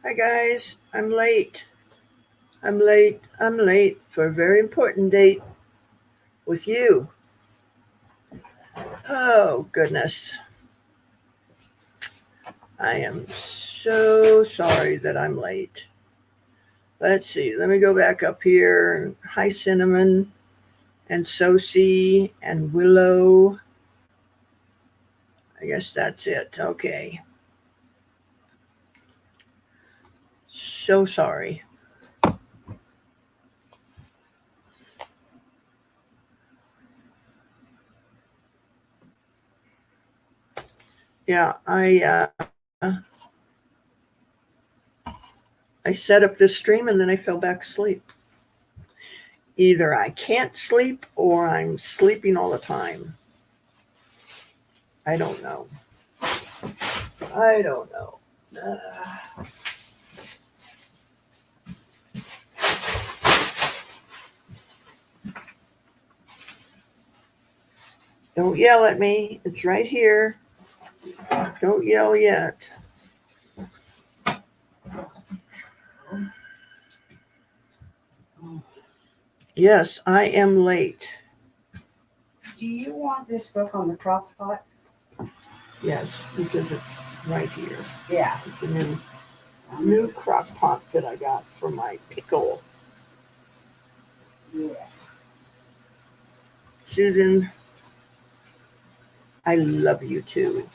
Hi guys, I'm late. I'm late for a very important date with you. Oh goodness. I am so sorry that I'm late. Let's see, let me go back up here. Hi Cinnamon and Sosie and Willow. I guess that's it. Okay. So sorry. Yeah, I set up this stream and then I fell back asleep. Either I can't sleep or I'm sleeping all the time. I don't know. I don't know. Don't yell at me. It's right here. Don't yell yet. Yes, I am late. Do you want this book on the crock pot? Yes, because it's right here. Yeah. It's a new crock pot that I got for my pickle. Yeah. Susan, I love you too.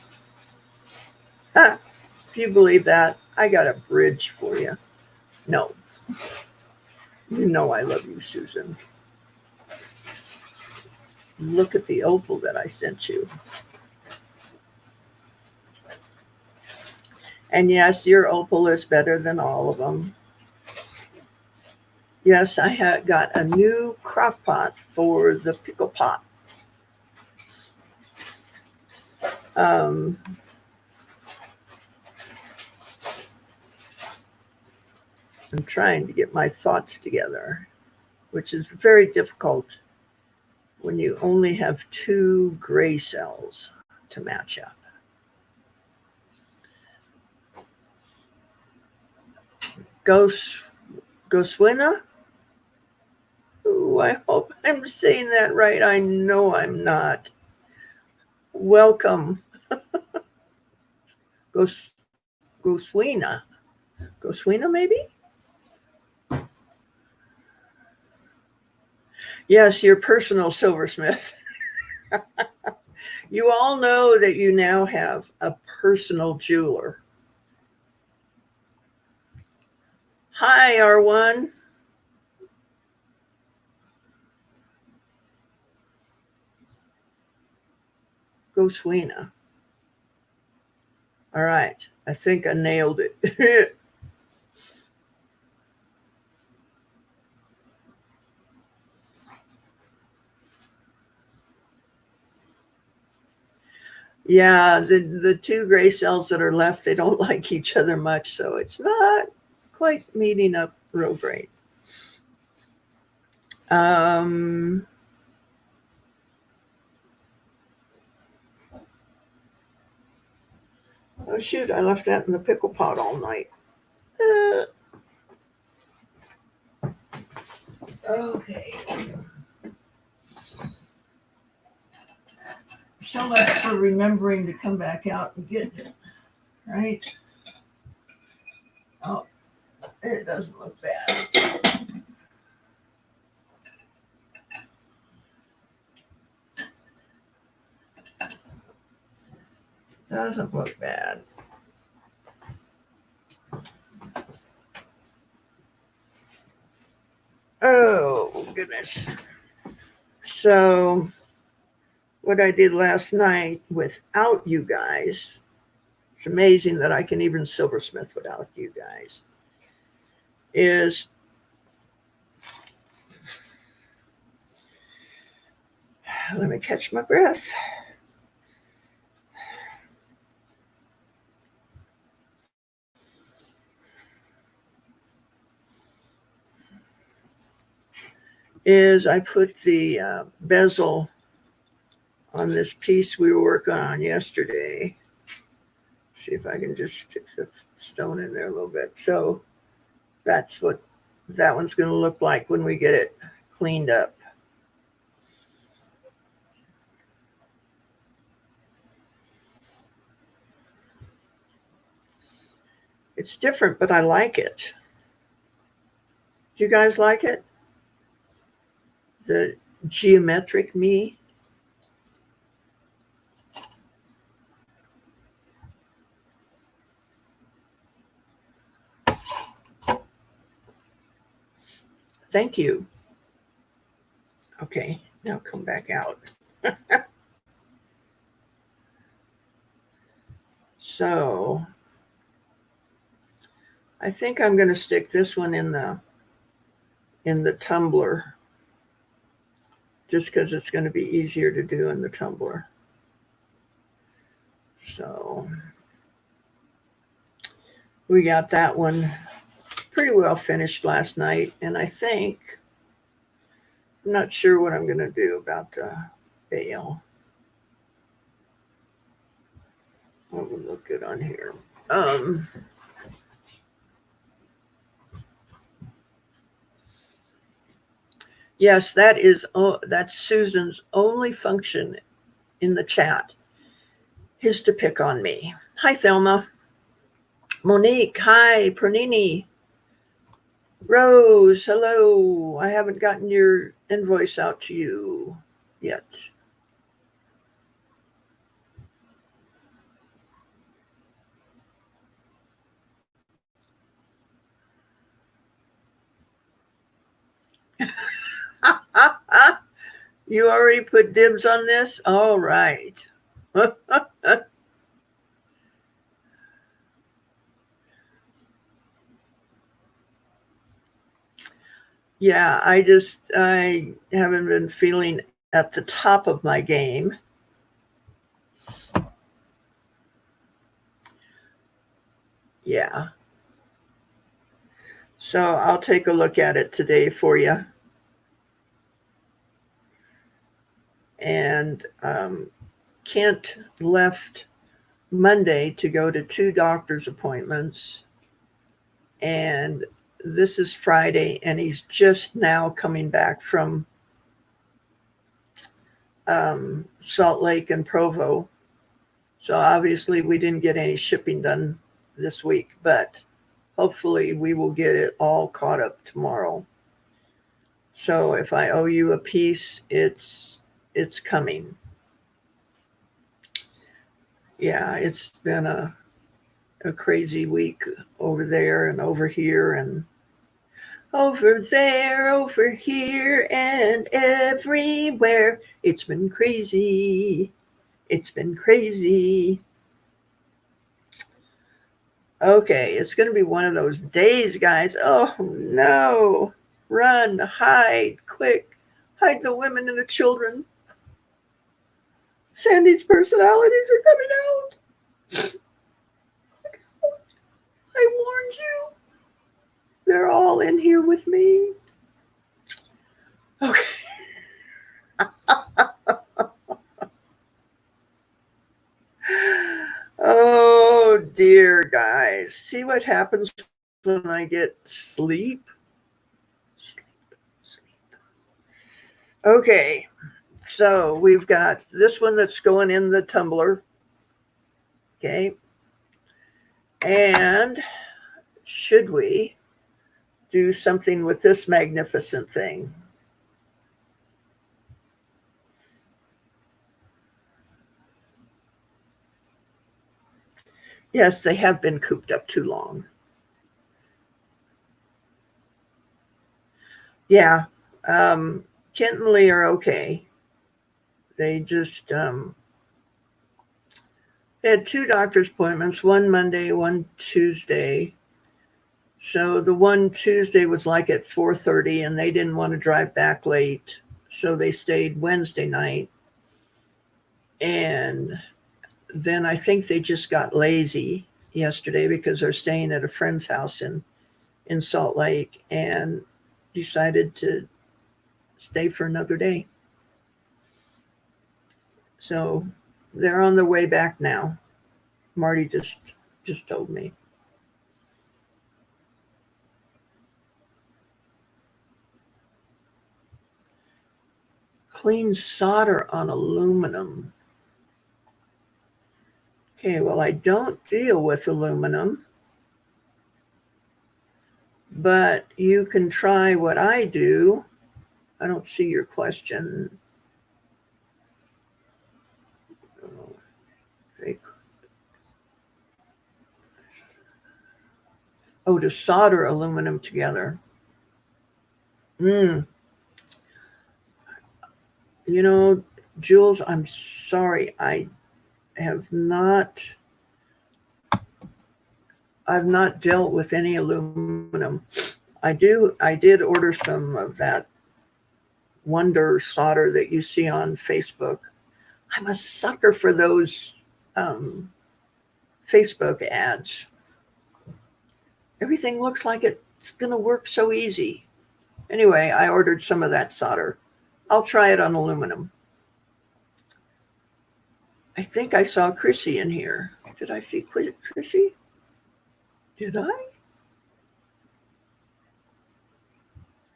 If you believe that, I got a bridge for you. No. You know I love you, Susan. Look at the opal that I sent you. And yes, your opal is better than all of them. Yes, I had got a new crock pot for the pickle pot. Um, I'm trying to get my thoughts together, which is very difficult when you only have two gray cells to match up. Goswina? Ooh, I hope I'm saying that right. I know I'm not. Welcome. Goswina. Goswina, maybe? Yes, your personal silversmith. You all know that you now have a personal jeweler. Hi, R1. Goswina. All right. I think I nailed it. Yeah, the two gray cells that are left, they don't like each other much, so it's not quite meeting up real great. Um, oh shoot, I left that in the pickle pot all night. Okay. So much for remembering to come back out and get it, right? Oh, it doesn't look bad. Doesn't look bad. Oh, goodness. So, what I did last night without you guys, it's amazing that I can even silversmith without you guys, is let me catch my breath. Is I put the bezel on this piece we were working on yesterday. See if I can just stick the stone in there a little bit. So that's what that one's going to look like when we get it cleaned up. It's different, but I like it. Do you guys like it? The geometric me? Thank you. Okay, now come back out. So I think I'm going to stick this one in the tumbler, just because it's going to be easier to do in the tumbler. So we got that one pretty well finished last night, and I think, I'm not sure what I'm going to do about the veil. What would look good on here? Yes, that's Susan's only function in the chat, is to pick on me. Hi, Thelma. Monique, hi. Pernini. Rose, hello. I haven't gotten your invoice out to you yet. You already put dibs on this? All right. Yeah, I haven't been feeling at the top of my game. Yeah. So I'll take a look at it today for you. And Kent left Monday to go to 2 doctor's appointments. And this is Friday, and he's just now coming back from Salt Lake and Provo. So obviously we didn't get any shipping done this week, but hopefully we will get it all caught up tomorrow. So if I owe you a piece, it's coming. Yeah, it's been a crazy week over there and over here and over there, over here, and everywhere. It's been crazy. It's been crazy. Okay, it's going to be one of those days, guys. Oh, no. Run, hide, quick. Hide the women and the children. Sandy's personalities are coming out. I warned you. They're all in here with me. Okay. Oh, dear, guys. See what happens when I get sleep? Sleep. Okay. So we've got this one that's going in the tumbler. Okay. And should we do something with this magnificent thing? Yes, they have been cooped up too long. Yeah. Kent and Lee are okay. They just they had 2 doctor's appointments, one Monday, one Tuesday. So the one Tuesday was like at 4:30, and they didn't want to drive back late. So they stayed Wednesday night. And then I think they just got lazy yesterday because they're staying at a friend's house in Salt Lake and decided to stay for another day. So they're on their way back now. Marty just told me. Clean solder on aluminum. Okay, well, I don't deal with aluminum, but you can try what I do. I don't see your question. Okay. Oh, to solder aluminum together. You know, Jules, I'm sorry. I've not dealt with any aluminum. I did order some of that Wonder solder that you see on Facebook. I'm a sucker for those Facebook ads. Everything looks like it's going to work so easy. Anyway, I ordered some of that solder. I'll try it on aluminum. I think I saw Chrissy in here. Did I see Chrissy? Did I?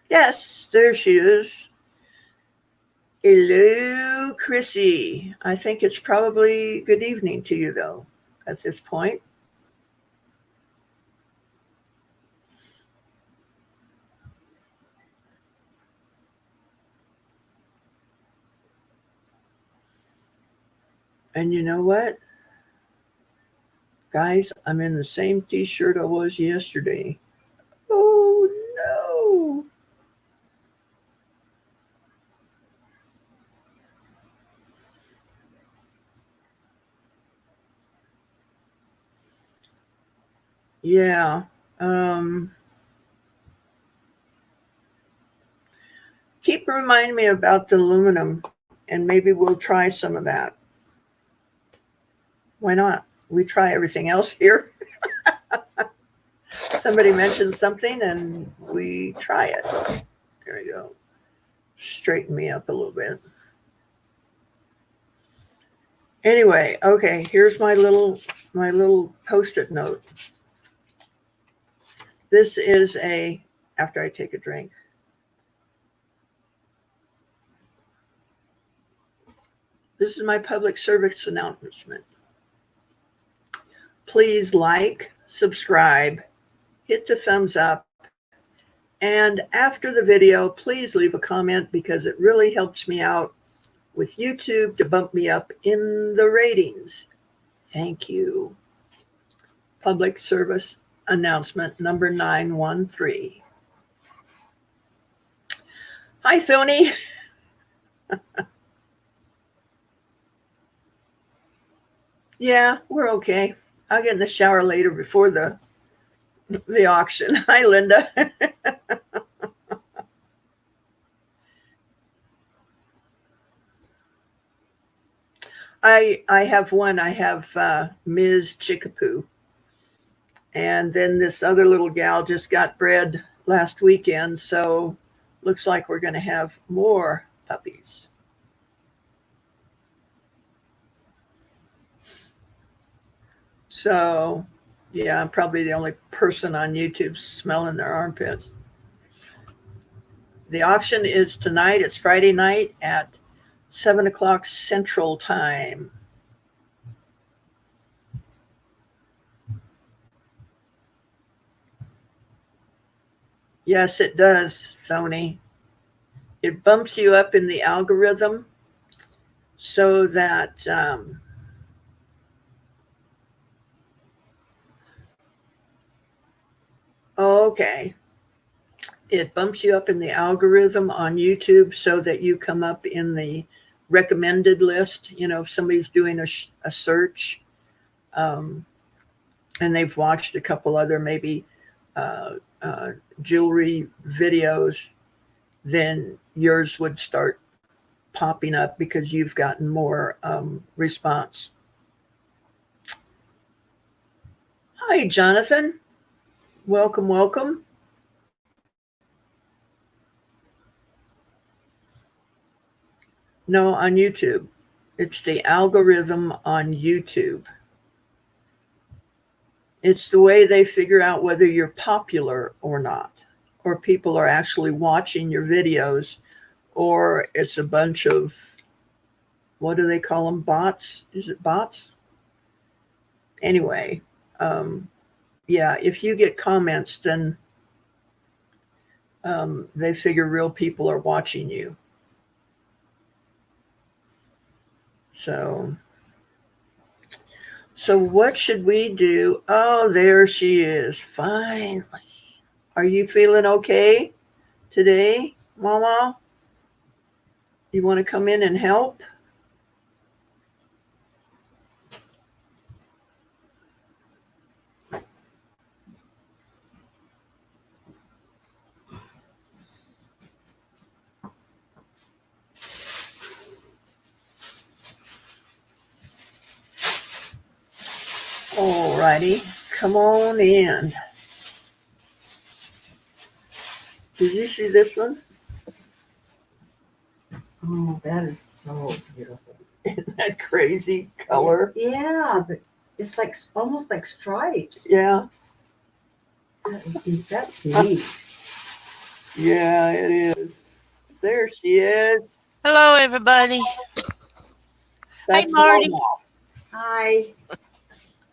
Yes, there she is. Hello, Chrissy. I think it's probably good evening to you, though, at this point. And you know what? Guys, I'm in the same t-shirt I was yesterday. Oh, no. Yeah. Keep reminding me about the aluminum, and maybe we'll try some of that. Why not? We try everything else here. Somebody mentions something and we try it. There we go. Straighten me up a little bit. Anyway, okay, here's my little post-it note. This is after I take a drink. This is my public service announcement. Please like, subscribe, hit the thumbs up, and after the video, please leave a comment because it really helps me out with YouTube to bump me up in the ratings. Thank you. Public service announcement number 913. Hi, Thony. Yeah, we're okay. I'll get in the shower later before the auction. Hi, Linda. I have one. I have Ms. Chickapoo. And then this other little gal just got bred last weekend. So looks like we're going to have more puppies. So, yeah, I'm probably the only person on YouTube smelling their armpits. The auction is tonight. It's Friday night at 7 o'clock Central Time. Yes, it does, Thony. It bumps you up in the algorithm so that okay. It bumps you up in the algorithm on YouTube so that you come up in the recommended list. You know, if somebody's doing a search and they've watched a couple other maybe jewelry videos, then yours would start popping up because you've gotten more response. Hi, Jonathan. Welcome, welcome. No, on YouTube. It's the algorithm on YouTube. It's the way they figure out whether you're popular or not, or people are actually watching your videos, or it's a bunch of, what do they call them? Bots? Is it bots? Anyway, yeah, if you get comments, then they figure real people are watching you. So what should we do? Oh, there she is. Finally. Are you feeling okay today, Mama? You want to come in and help? All righty. Come on in. Did you see this one? Oh, that is so beautiful. Isn't that crazy color? Yeah, it's like almost like stripes. Yeah. That's neat. Yeah, it is. There she is. Hello, everybody. That's Marty. Mama. Hi.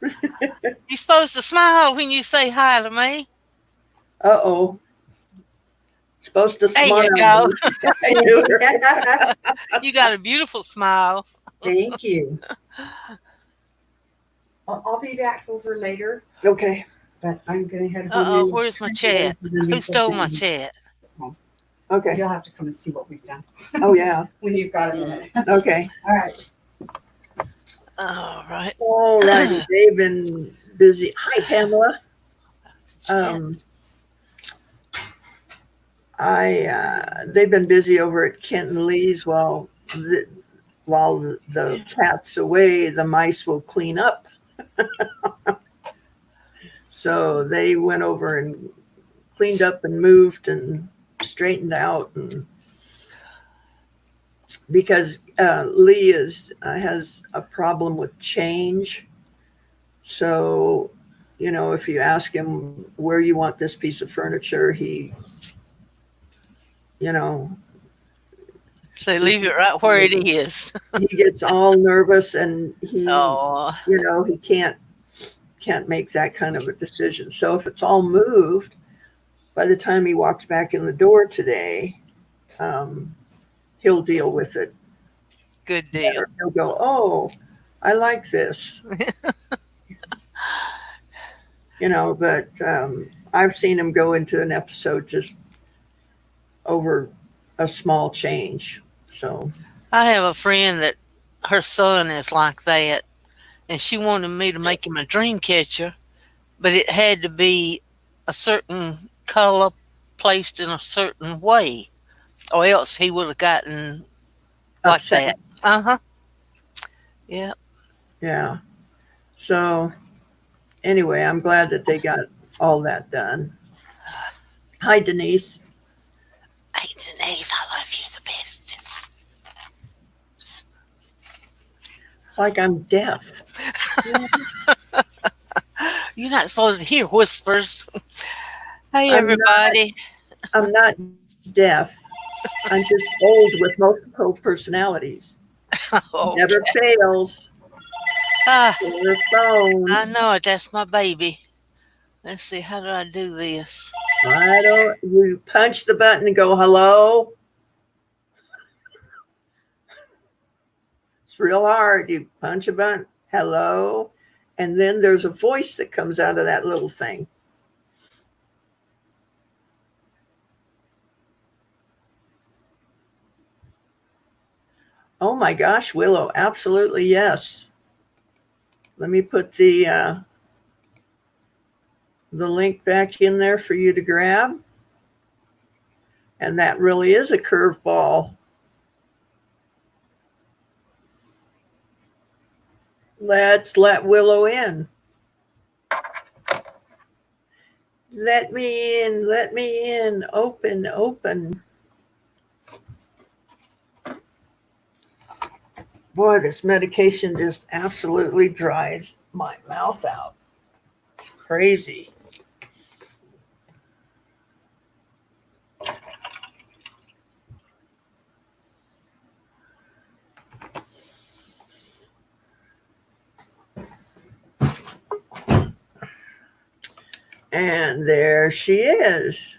You're supposed to smile when you say hi to me. Uh-oh. Supposed to There smile. you go. I do. You got a beautiful smile. Thank you. I'll be back over later, Okay. but I'm going to head home. Uh-oh, where's my chat? Who stole my chat? Okay. You'll have to come and see what we've done Oh, yeah. when you've got a minute. Okay. All right. All right. All righty. They've been busy. Hi, Pamela. They've been busy over at Kent and Lee's while the cat's away. The mice will clean up. So they went over and cleaned up and moved and straightened out, and because Lee has a problem with change. So, if you ask him where you want this piece of furniture, he So leave it right where it is. he gets all nervous, and he Oh, he can't make that kind of a decision. So if it's all moved, by the time he walks back in the door today, he'll deal with it. good deal. He'll go, oh, I like this. But I've seen him go into an episode just over a small change. So I have a friend that her son is like that, and she wanted me to make him a dream catcher, but it had to be a certain color placed in a certain way, or else he would have gotten like upset. that. Uh-huh. Yeah. Yeah. So anyway, I'm glad that they got all that done. Hi, Denise. Hey, Denise, I love you the bestest. Like I'm deaf. You're not supposed to hear whispers. Hey, I'm everybody. I'm not deaf. I'm just old with multiple personalities. Okay. Never fails. Ah, Your phone. I know it. That's my baby. Let's see. How do I do this? I don't. You punch the button and go hello. It's real hard. You punch a button, hello, and then there's a voice that comes out of that little thing. Oh my gosh, Willow, absolutely yes. Let me put the link back in there for you to grab. And that really is a curveball. Let's let Willow in. Let me in, let me in. Open, open. Boy, this medication just absolutely dries my mouth out. crazy. And there she is.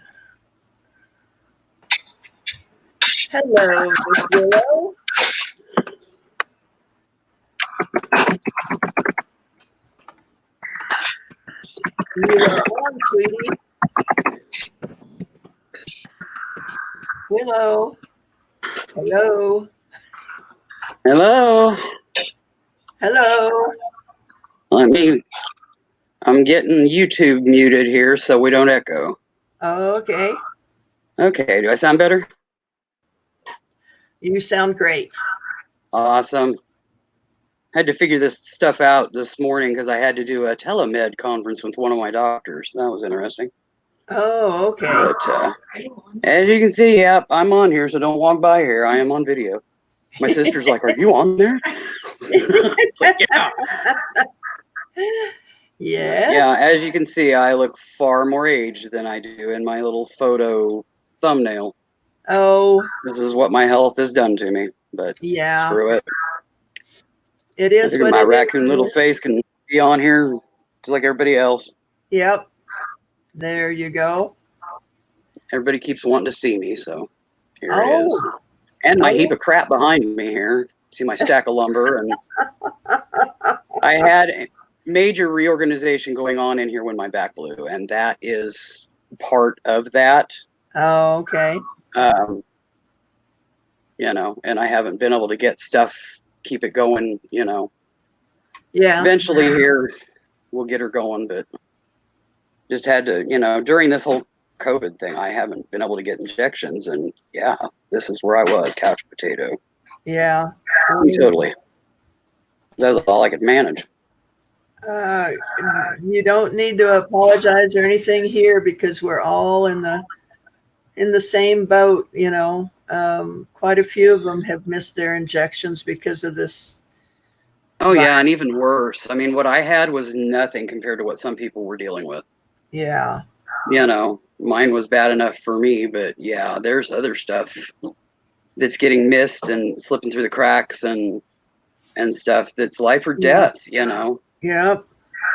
Hello, Miss Willow. You are on, sweetie. Willow. Hello. Hello. Hello. I'm getting YouTube muted here so we don't echo. Okay. Okay, do I sound better? You sound great. Awesome. Had to figure this stuff out this morning because I had to do a telemed conference with one of my doctors. That was interesting. Oh, okay. But as you can see, yep, I'm on here, so don't walk by here. I am on video. My sister's like, "Are you on there?" It's like, yeah. Yes. Yeah, as you can see, I look far more aged than I do in my little photo thumbnail. Oh, This is what my health has done to me, but yeah. screw it. It I is figure what my it raccoon is. little face can be on here just like everybody else. Yep. There you go. Everybody keeps wanting to see me, so here it Oh. is. And my Oh. heap of crap behind me here. See my stack of lumber, and I had a major reorganization going on in here when my back blew, and that is part of that. Oh, okay. You know, and I haven't been able to get stuff, keep it going, you know. Yeah. Eventually here we'll get her going, but just had to, you know, during this whole COVID thing, I haven't been able to get injections, and yeah, this is where I was, couch potato. Yeah. Totally. That was all I could manage. You don't need to apologize or anything here because we're all in the same boat, you know. Quite a few of them have missed their injections because of this. Oh yeah, and even worse. I mean, what I had was nothing compared to what some people were dealing with. Yeah. You know, mine was bad enough for me, but yeah, there's other stuff that's getting missed and slipping through the cracks and stuff that's life or death, you know. Yep.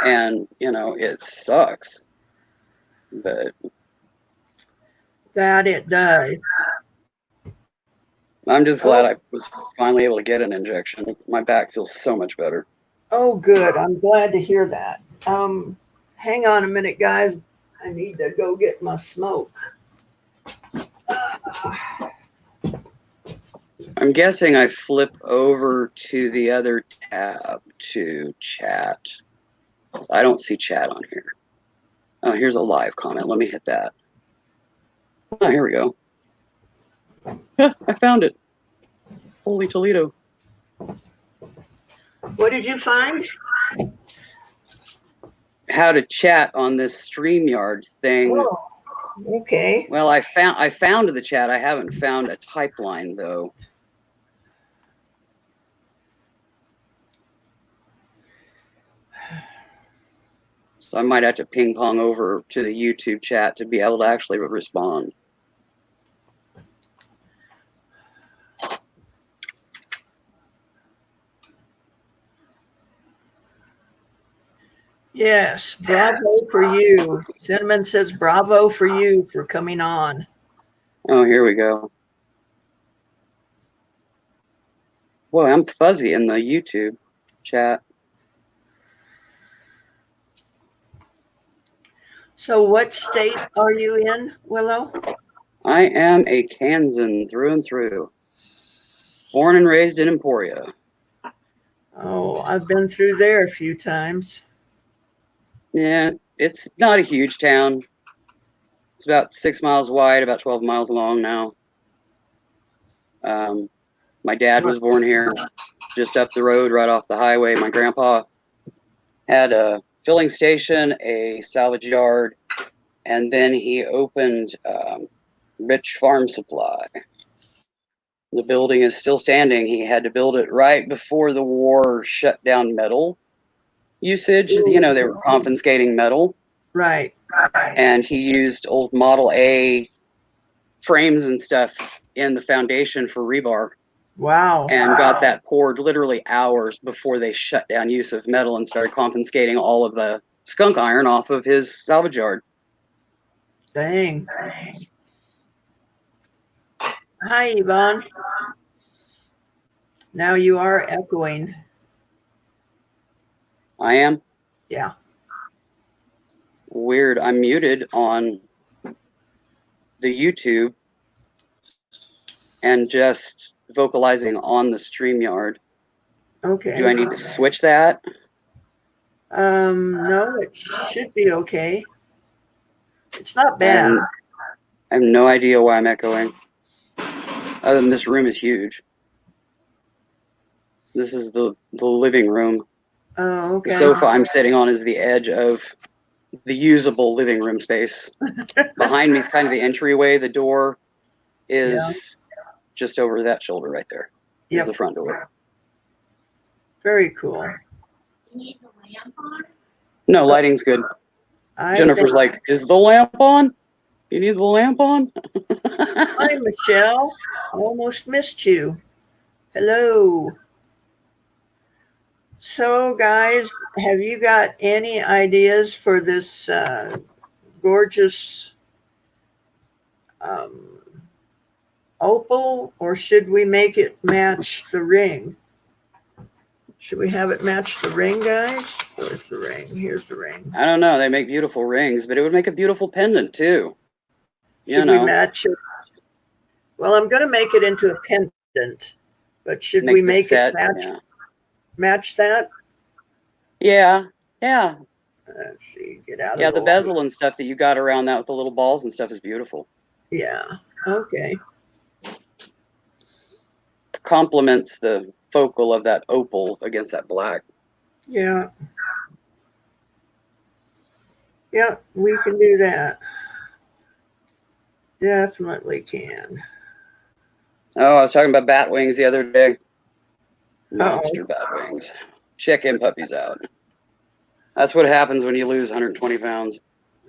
And, you know, it sucks. But that it does. I'm just glad I was finally able to get an injection. My back feels so much better. Oh, good. I'm glad to hear that. Hang on a minute, guys. I need to go get my smoke. I'm guessing I flip over to the other tab to chat. I don't see chat on here. Oh, here's a live comment. Let me hit that. Oh, here we go. Yeah, I found it. Holy Toledo. What did you find? How to chat on this StreamYard thing. Oh, okay. Well, I found the chat. I haven't found a type line though. So I might have to ping pong over to the YouTube chat to be able to actually respond. Yes, bravo for you. Cinnamon says bravo for you for coming on. Oh, here we go. Boy, I'm fuzzy in the YouTube chat. So what state are you in, Willow? I am a Kansan through and through. Born and raised in Emporia. Oh, I've been through there a few times. Yeah, it's not a huge town. It's about 6 miles wide, about 12 miles long now. My dad was born here, just up the road, right off the highway. My grandpa had a filling station, a salvage yard, and then he opened Rich Farm Supply. The building is still standing. He had to build it right before the war shut down metal usage. You know, they were confiscating metal. Right. And he used old Model A frames and stuff in the foundation for rebar, Wow. and got that poured literally hours before they shut down use of metal and started confiscating all of the skunk iron off of his salvage yard. Dang. Hi, Yvonne. Now you are echoing. I am Yeah. weird. I'm muted on the YouTube and just vocalizing on the StreamYard. Okay. Do I need to switch that? No, it should be okay. It's not I bad. have no idea why I'm echoing. Other than this room is huge. This is the living room. Oh, The okay. sofa I'm sitting on is the edge of the usable living room space. Behind me is kind of the entryway. The door is just over that shoulder right there. Is Yep. the front door. Very cool. You need the lamp on? No, lighting's good. I Jennifer's think, like, is the lamp on? You need the lamp on? hi, Michelle. I almost missed you. Hello. So, guys, have you got any ideas for this gorgeous opal, or should we make it match the ring? Should we have it match the ring, guys? Where's the ring? Here's the ring. I don't know. They make beautiful rings, but it would make a beautiful pendant too. Should we match it? Well, I'm going to make it into a pendant, but should we make it match that? Yeah. Yeah. Let's see. Get out of Yeah, the bezel and stuff that you got around that with the little balls and stuff is beautiful. Yeah. Okay. Complements the focal of that opal against that black. Yeah. Yeah, we can do that. Definitely can. Oh, I was talking about bat wings the other day. Monster bat wings. Check in puppies out. That's what happens when you lose 120 pounds.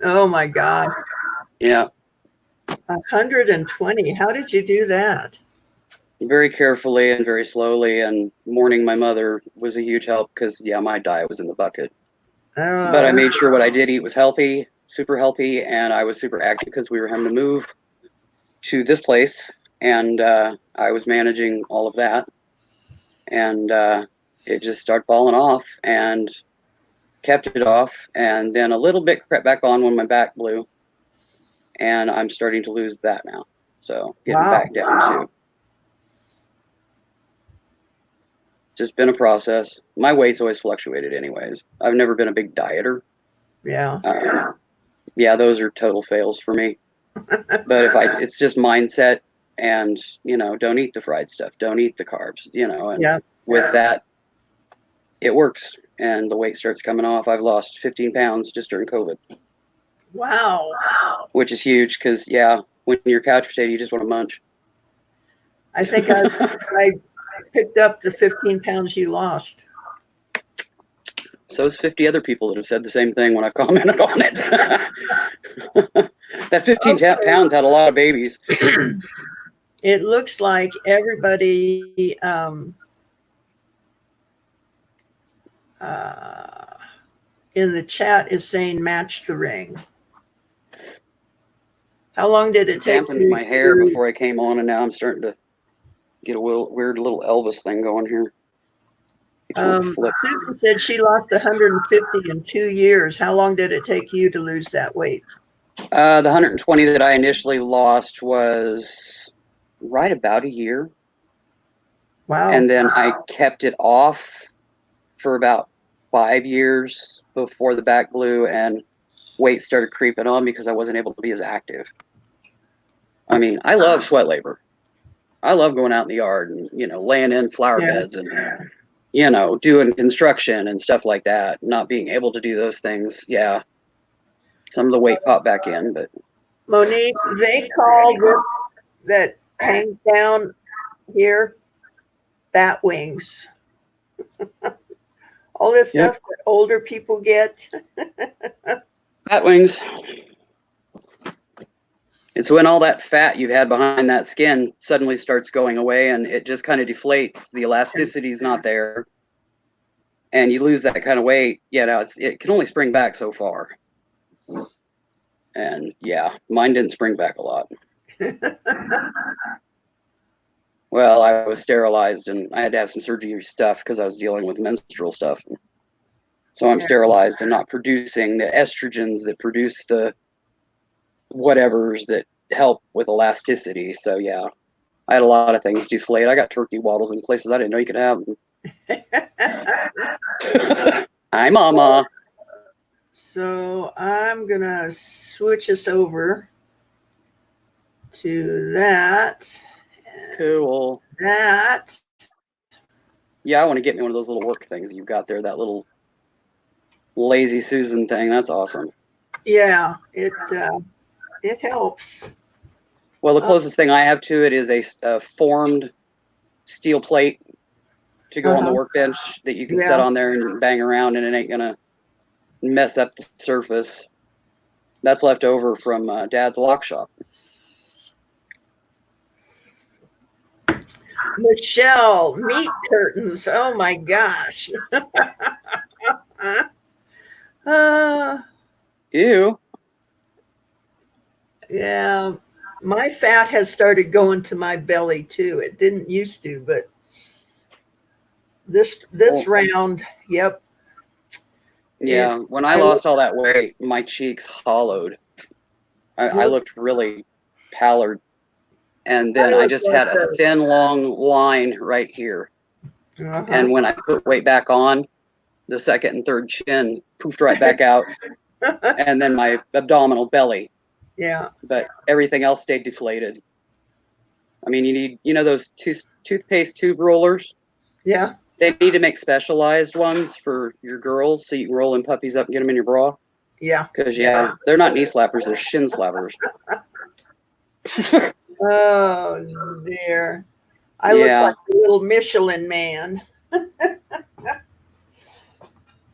Oh my God. Yeah. 120. How did you do that? Very carefully and very slowly, and mourning my mother was a huge help because, yeah, my diet was in the bucket. But I made sure what I did eat was healthy, super healthy, and I was super active because we were having to move to this place, and I was managing all of that, and it just started falling off, and kept it off, and then a little bit crept back on when my back blew, and I'm starting to lose that now, so getting back down to. Just been a process. My weight's always fluctuated anyways. I've never been a big dieter. Yeah. Yeah, those are total fails for me. But it's just mindset, and, don't eat the fried stuff. Don't eat the carbs, and with that, it works. And the weight starts coming off. I've lost 15 pounds just during COVID. Wow. Which is huge because, yeah, when you're couch potato, you just want to munch. I think I picked up the 15 pounds you lost. So is 50 other people that have said the same thing when I've commented on it. That 15 pounds had a lot of babies. It looks like everybody in the chat is saying match the ring. How long did it take? Dampened my hair before I came on, and now I'm starting to get a weird little Elvis thing going here. Susan said she lost 150 in 2 years. How long did it take you to lose that weight? The 120 that I initially lost was right about a year. Wow. And then I kept it off for about 5 years before the back blew and weight started creeping on because I wasn't able to be as active. I mean, I love sweat labor. I love going out in the yard and, laying in flower beds and, doing construction and stuff like that. Not being able to do those things. Yeah. Some of the weight popped back in, but. Monique, they call this that hangs down here bat wings. All this stuff that older people get. Bat wings. It's when all that fat you've had behind that skin suddenly starts going away and it just kind of deflates. The elasticity is not there. And you lose that kind of weight. Yeah, now it can only spring back so far. And yeah, mine didn't spring back a lot. Well, I was sterilized and I had to have some surgery stuff because I was dealing with menstrual stuff. So I'm sterilized and not producing the estrogens that produce the whatevers that help with elasticity. So yeah, I had a lot of things deflate. I got turkey waddles in places I didn't know you could have them. Hi, Mama. So I'm gonna switch us over to that. Cool. That. Yeah, I want to get me one of those little work things you've got there. That little Lazy Susan thing. That's awesome. Yeah, it helps. Well, the closest thing I have to it is a formed steel plate to go on the workbench that you can set on there and bang around, and it ain't gonna mess up the surface. That's left over from Dad's lock shop. Michelle, meat curtains. Oh my gosh. Ew. Yeah, my fat has started going to my belly too. It didn't used to, but this round, yep. Yeah, when I lost all that weight, my cheeks hollowed. I looked really pallid. And then I just had a thin, long line right here. And when I put weight back on, the second and third chin poofed right back out. And then my abdominal belly. Yeah. But everything else stayed deflated. I mean, you need, those toothpaste tube rollers? Yeah. They need to make specialized ones for your girls so you can roll in puppies up and get them in your bra. Yeah. Because, they're not knee slappers, they're shin slappers. Oh, dear. I look like a little Michelin man.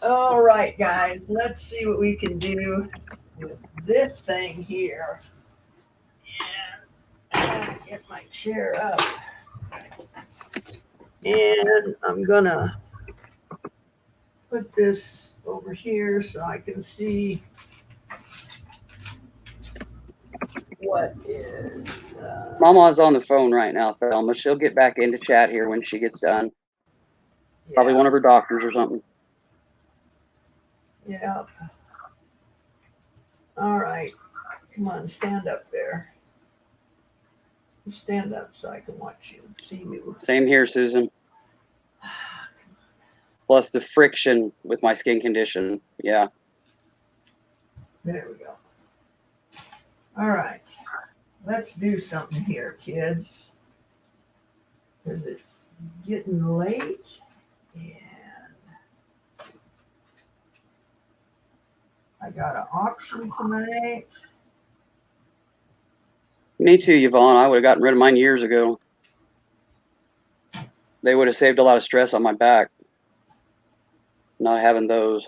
All right, guys, let's see what we can do with this thing here. And get my chair up. And I'm gonna put this over here so I can see what is. Mama's on the phone right now, Thelma. She'll get back into chat here when she gets done. Yeah. Probably one of her doctors or something. Yep. All right. Come on, stand up there. Stand up so I can watch you, see you. Same here, Susan. Plus the friction with my skin condition. Yeah. There we go. All right. Let's do something here, kids. Because it's getting late. And I got an auction tonight. Me too, Yvonne. I would have gotten rid of mine years ago. They would have saved a lot of stress on my back. Not having those.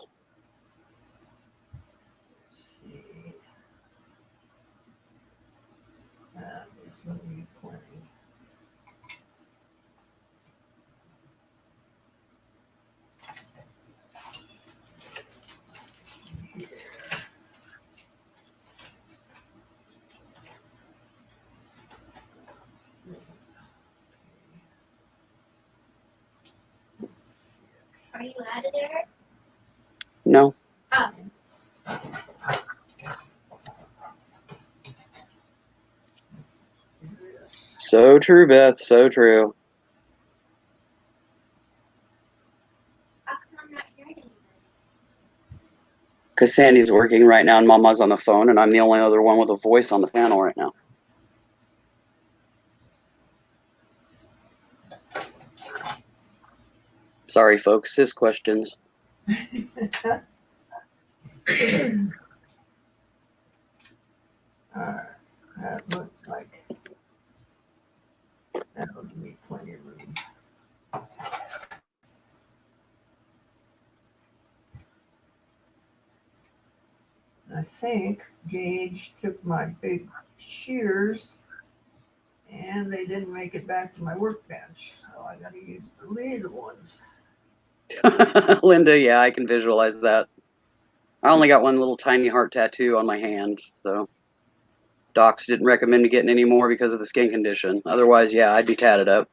Are you out of there? No. Oh. So true, Beth. So true. How come I'm not hearing anything? Because Sandy's working right now and Mama's on the phone and I'm the only other one with a voice on the panel right now. Sorry, folks. His questions. All right. That looks like that'll give me plenty of room. I think Gage took my big shears and they didn't make it back to my workbench. So I got to use the little ones. Linda, yeah, I can visualize that. I only got one little tiny heart tattoo on my hand, so docs didn't recommend me getting any more because of the skin condition. Otherwise, yeah, I'd be tatted up.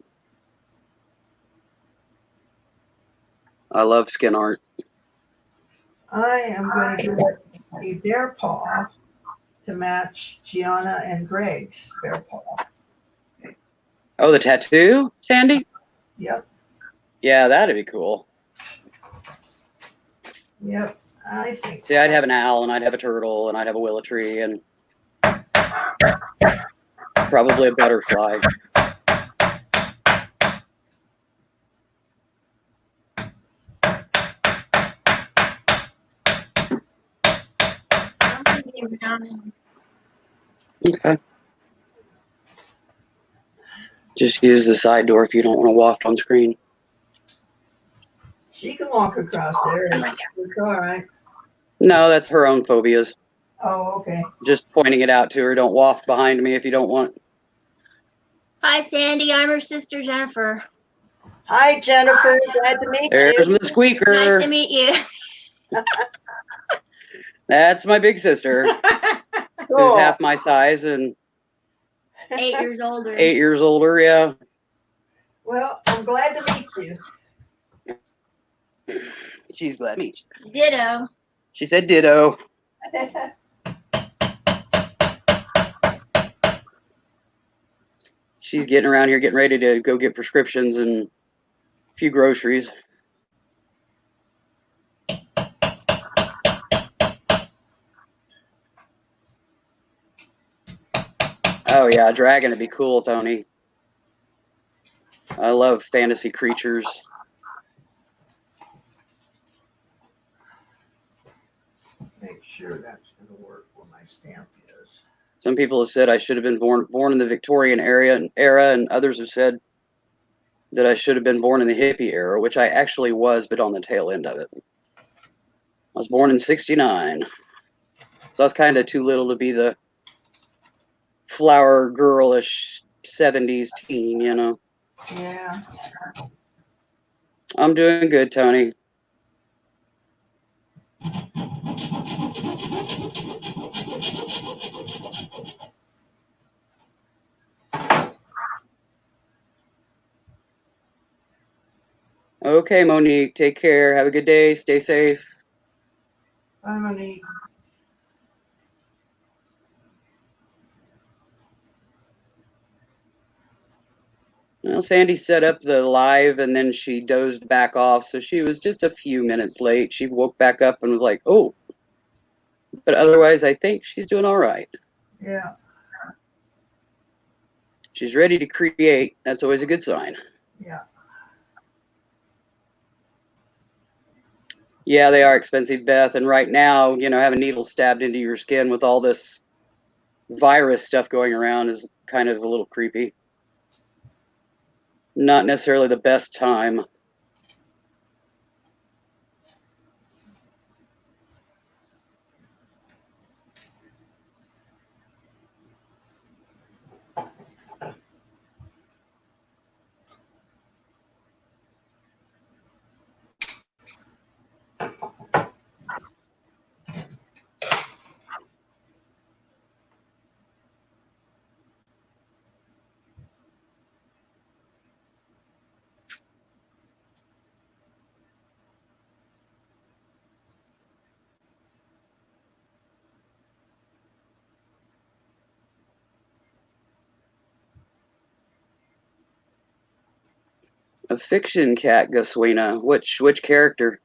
I love skin art. I am going to get a bear paw to match Gianna and Greg's bear paw. Oh, the tattoo, Sandy? Yep, Yeah, that'd be cool. yep, I think. See, I'd have an owl, and I'd have a turtle, and I'd have a willow tree, and probably a butterfly. I'm gonna be around. Okay. Just use the side door if you don't want to waft on screen. She can walk across there. It's all right. No, that's her own phobias. Oh, okay. Just pointing it out to her. Don't waft behind me if you don't want. Hi, Sandy. I'm her sister, Jennifer. Hi, Jennifer. Glad to meet There's you. the squeaker. Nice to meet you. That's my big sister, who's Cool. half my size and 8 years older. 8 years older. Yeah. Well, I'm glad to meet you. She's glad to meet you. Ditto. She said ditto. She's getting around here, getting ready to go get prescriptions and a few groceries. Oh yeah, a dragon would be cool, Tony. I love fantasy creatures. Make sure that's going to work where my stamp is. Some people have said I should have been born in the Victorian era, and others have said that I should have been born in the hippie era, which I actually was, but on the tail end of it. I was born in '69, so I was kind of too little to be the flower girlish '70s teen, you know. Yeah. I'm doing good, Tony. Okay, Monique, take care. Have a good day. Stay safe. Bye, Monique. Well, Sandy set up the live and then she dozed back off, so she was just a few minutes late. She woke back up and was like, oh. But otherwise, I think she's doing all right. Yeah. She's ready to create. That's always a good sign. Yeah. Yeah, they are expensive, Beth. And right now, you know, having needles stabbed into your skin with all this virus stuff going around is kind of a little creepy. Not necessarily the best time. A fiction cat, Goswina. Which character?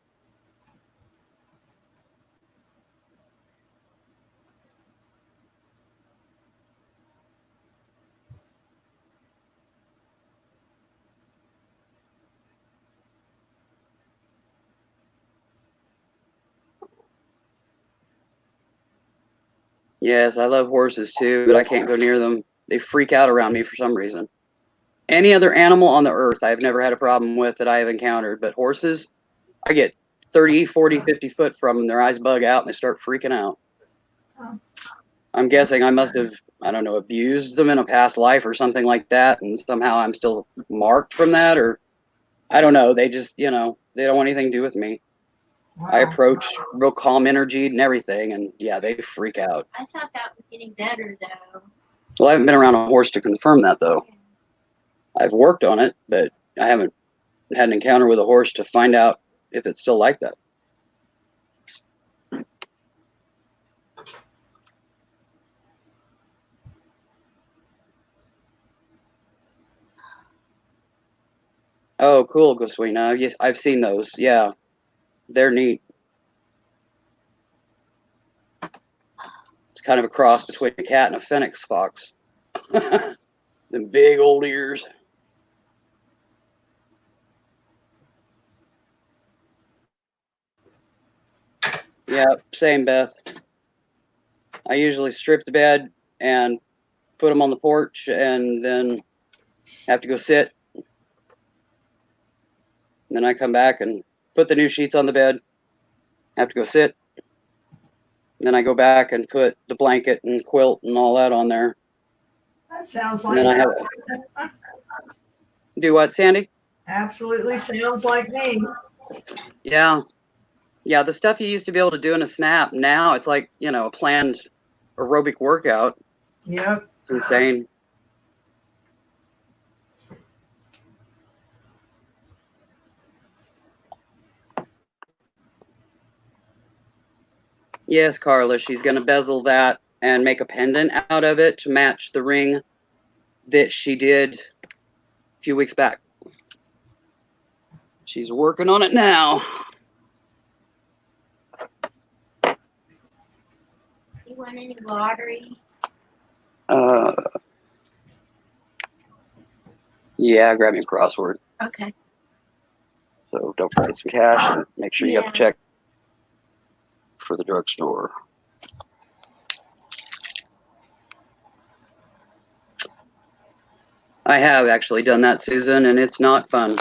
Yes, I love horses too, but I can't go near them. They freak out around me for some reason. Any other animal on the earth I've never had a problem with that I have encountered, but horses, I get 30, 40, 50 foot from them. Their eyes bug out and they start freaking out. Oh. I'm guessing I must have, I don't know, abused them in a past life or something like that, and somehow I'm still marked from that, or I don't know. They just, they don't want anything to do with me. I Wow. approach real calm energy and everything, and yeah, they freak out. I thought that was getting better though. Well, I haven't been around a horse to confirm that, though. I've worked on it, but I haven't had an encounter with a horse to find out if it's still like that. Oh, cool, Goswina. Yes, I've seen those. Yeah, they're neat. It's kind of a cross between a cat and a phoenix fox. Them big old ears. Yeah, same, Beth. I usually strip the bed and put them on the porch and then have to go sit. Then I come back and put the new sheets on the bed. Have to go sit. Then I go back and put the blanket and quilt and all that on there. That sounds And like then I have do what, Sandy? absolutely sounds like me. Yeah. Yeah, the stuff you used to be able to do in a snap, now it's like, a planned aerobic workout. Yep. It's insane. Yes, Carla, she's going to bezel that and make a pendant out of it to match the ring that she did a few weeks back. She's working on it now. You want any lottery? Yeah, grab me a crossword. Okay. So don't forget some cash and make sure you got the Yeah. check for the drugstore. I have actually done that, Susan, and it's not fun.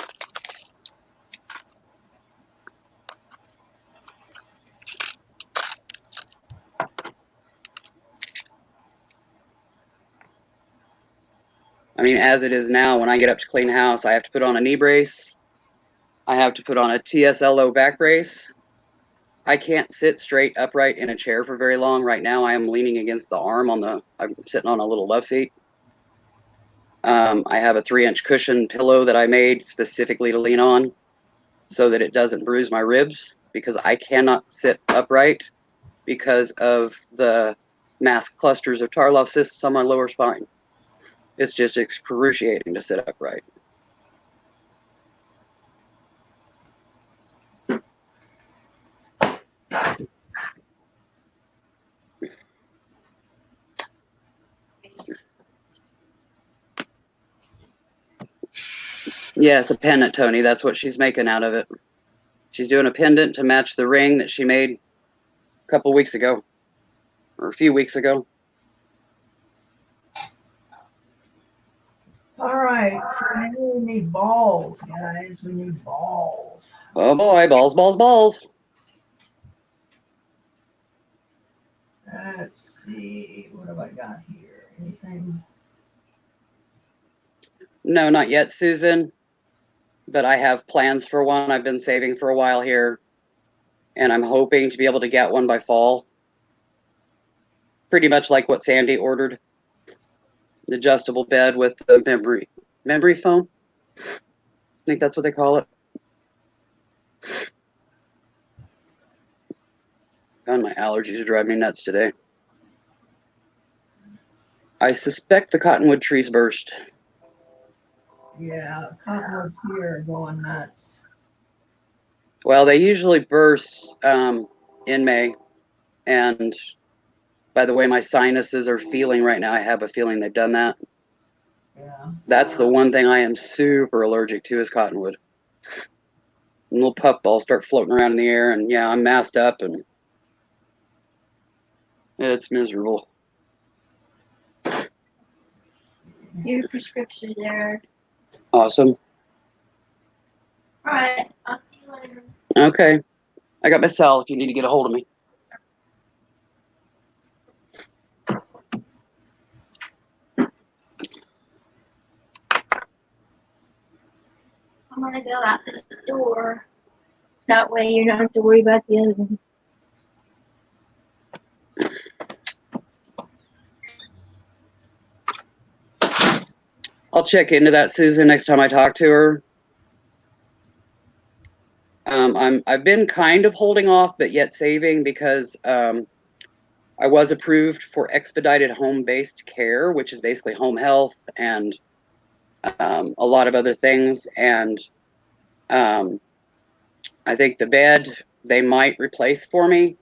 I mean, as it is now, when I get up to clean house, I have to put on a knee brace. I have to put on a TSLO back brace. I can't sit straight upright in a chair for very long. Right now, I am leaning against the arm I'm sitting on a little love seat. I have a 3-inch cushion pillow that I made specifically to lean on so that it doesn't bruise my ribs, because I cannot sit upright because of the mass clusters of Tarlov cysts on my lower spine. It's just excruciating to sit upright. Yes, a pendant, Tony. That's what she's making out of it. She's doing a pendant to match the ring that she made a couple weeks ago, or a few weeks ago. All right. So now we need balls, guys. We need balls. Oh boy, balls, balls, balls. Let's see. What have I got here? Anything? No, not yet, Susan. But I have plans for one I've been saving for a while here. And I'm hoping to be able to get one by fall. Pretty much like what Sandy ordered. An adjustable bed with the memory foam. I think that's what they call it. God, my allergies are driving me nuts today. I suspect the cottonwood trees burst. Yeah, cottonwood here are going nuts. Well, they usually burst in May. And by the way my sinuses are feeling right now, I have a feeling they've done that. Yeah. That's the one thing I am super allergic to is cottonwood. And little puff balls start floating around in the air, and yeah, I'm masked up, and it's miserable. Your prescription there. Awesome. All right. I'll see you later. Okay. I got my cell if you need to get a hold of me. I'm gonna go out this door. That way you don't have to worry about the other one. I'll check into that, Susan, next time I talk to her. I've been kind of holding off, but yet saving because I was approved for expedited home-based care, which is basically home health and a lot of other things. And I think the bed they might replace for me,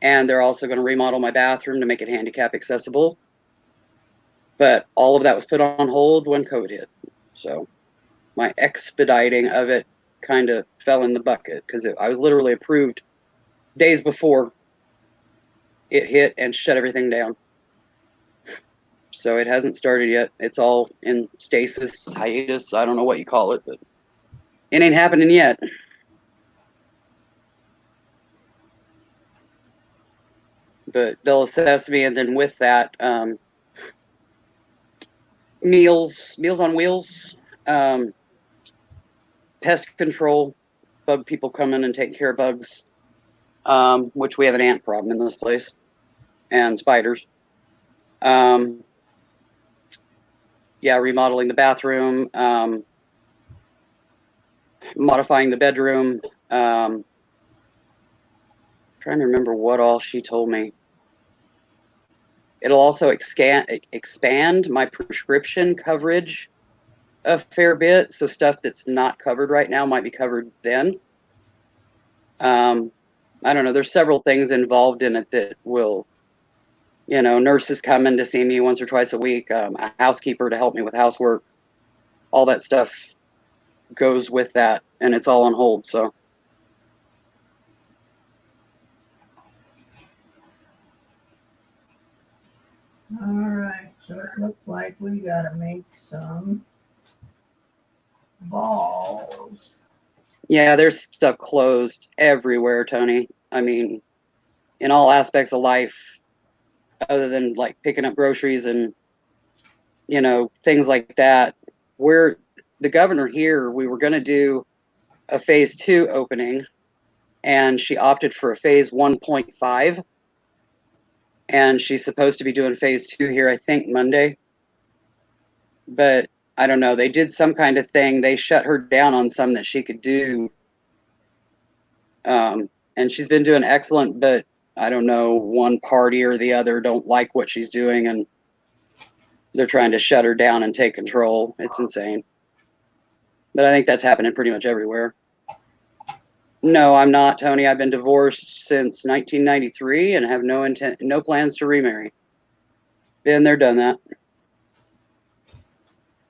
and they're also going to remodel my bathroom to make it handicap accessible. But all of that was put on hold when COVID hit. So my expediting of it kind of fell in the bucket because I was literally approved days before it hit and shut everything down. So it hasn't started yet. It's all in stasis, hiatus. I don't know what you call it, but it ain't happening yet. But they'll assess me, and then with that, meals on wheels, pest control, bug people coming and taking care of bugs, which we have an ant problem in this place, and spiders. Yeah, remodeling the bathroom, modifying the bedroom. Trying to remember what all she told me. It'll also expand my prescription coverage a fair bit. So stuff that's not covered right now might be covered then. I don't know. There's several things involved in it that will, nurses coming to see me once or twice a week, a housekeeper to help me with housework. All that stuff goes with that, and it's all on hold. So. All right, so it looks like we gotta make some balls. Yeah, there's stuff closed everywhere, Tony. I mean, in all aspects of life, other than like picking up groceries and, things like that. The governor here, we were going to do a phase 2 opening, and she opted for a phase 1.5. And she's supposed to be doing phase 2 here, I think, Monday. But I don't know. They did some kind of thing. They shut her down on some that she could do. And she's been doing excellent, but I don't know, one party or the other don't like what she's doing, and they're trying to shut her down and take control. It's insane. But I think that's happening pretty much everywhere. No, I'm not, Tony. I've been divorced since 1993 and have no plans to remarry. Been there, done that.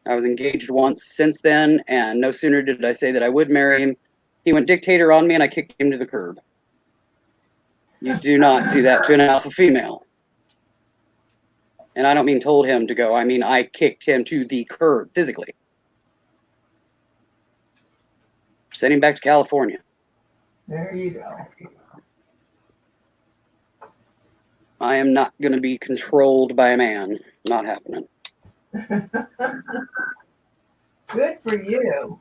I was engaged once since then, and no sooner did I say that I would marry him, he went dictator on me, and I kicked him to the curb. You do not do that to an alpha female. And I don't mean told him to go. I mean, I kicked him to the curb physically. Sent him back to California. There you go. I am not going to be controlled by a man. Not happening. Good for you.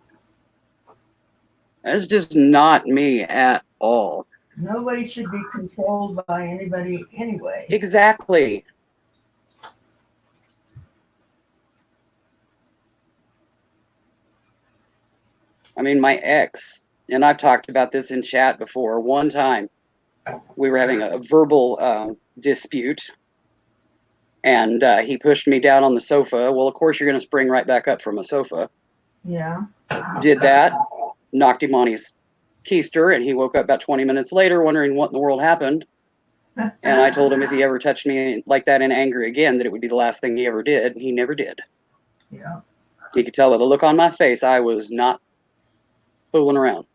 That's just not me at all. Nobody should be controlled by anybody anyway. Exactly. I mean, my ex, and I've talked about this in chat before, one time we were having a verbal dispute, and he pushed me down on the sofa. Well, of course, you're going to spring right back up from a sofa. Yeah. Did that, knocked him on his keister, and he woke up about 20 minutes later wondering what in the world happened. And I told him if he ever touched me like that in anger again, that it would be the last thing he ever did. And he never did. Yeah. He could tell by the look on my face I was not fooling around.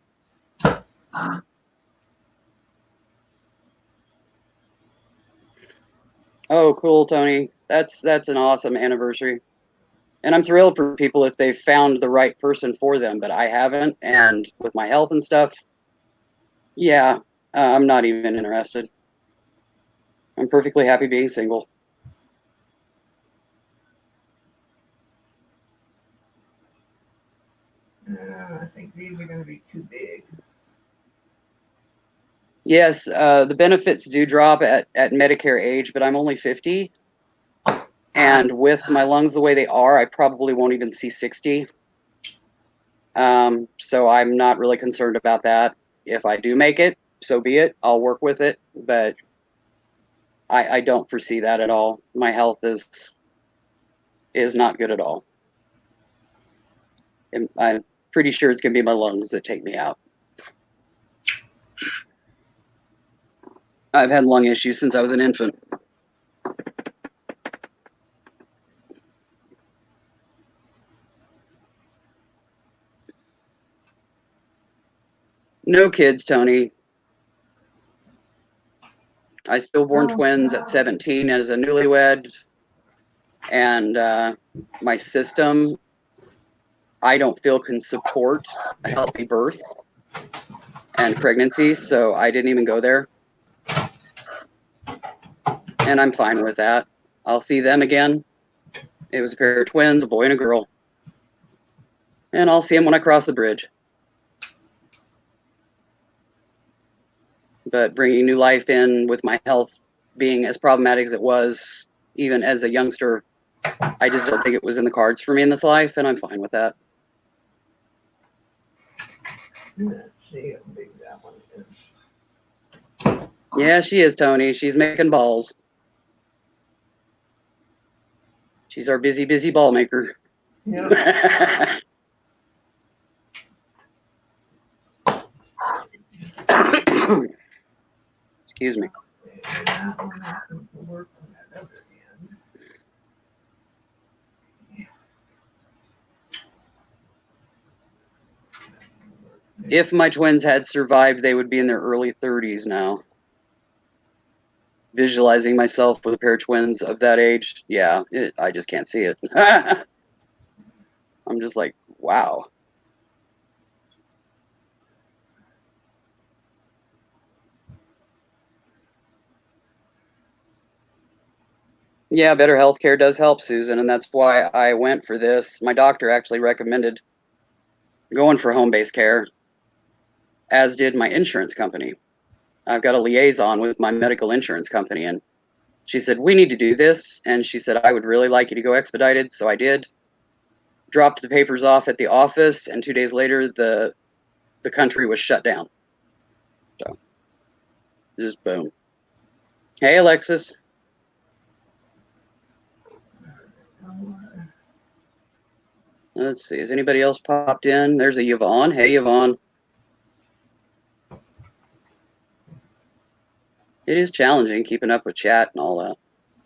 Oh, cool, Tony. That's an awesome anniversary. And I'm thrilled for people if they've found the right person for them, but I haven't. And with my health and stuff, yeah, I'm not even interested. I'm perfectly happy being single. too big. Yes, the benefits do drop at Medicare age, but I'm only 50. And with my lungs the way they are, I probably won't even see 60. So I'm not really concerned about that. If I do make it, so be it. I'll work with it, but I don't foresee that at all. My health is not good at all. And I'm pretty sure it's going to be my lungs that take me out. I've had lung issues since I was an infant. No kids, Tony. I stillborn twins at 17 as a newlywed, and my system, I don't feel can support a healthy birth and pregnancy, so I didn't even go there. And I'm fine with that. I'll see them again. It was a pair of twins, a boy and a girl. And I'll see them when I cross the bridge. But bringing new life in with my health being as problematic as it was, even as a youngster, I just don't think it was in the cards for me in this life, and I'm fine with that. Let's see how big that one is. Yeah, she is, Tony. She's making balls. She's our busy, busy ball maker. Yeah. Excuse me. That one happened to work on that other end. If my twins had survived, they would be in their early 30s now. Visualizing myself with a pair of twins of that age, yeah, I just can't see it. I'm just like, wow. Yeah, better healthcare does help, Susan, and that's why I went for this. My doctor actually recommended going for home-based care, as did my insurance company. I've got a liaison with my medical insurance company, and she said, we need to do this. And she said, I would really like you to go expedited. So I did. Dropped the papers off at the office, and 2 days later, the country was shut down. So, just boom. Hey, Alexis. Let's see. Has anybody else popped in? There's a Yvonne. Hey, Yvonne. It is challenging keeping up with chat and all that.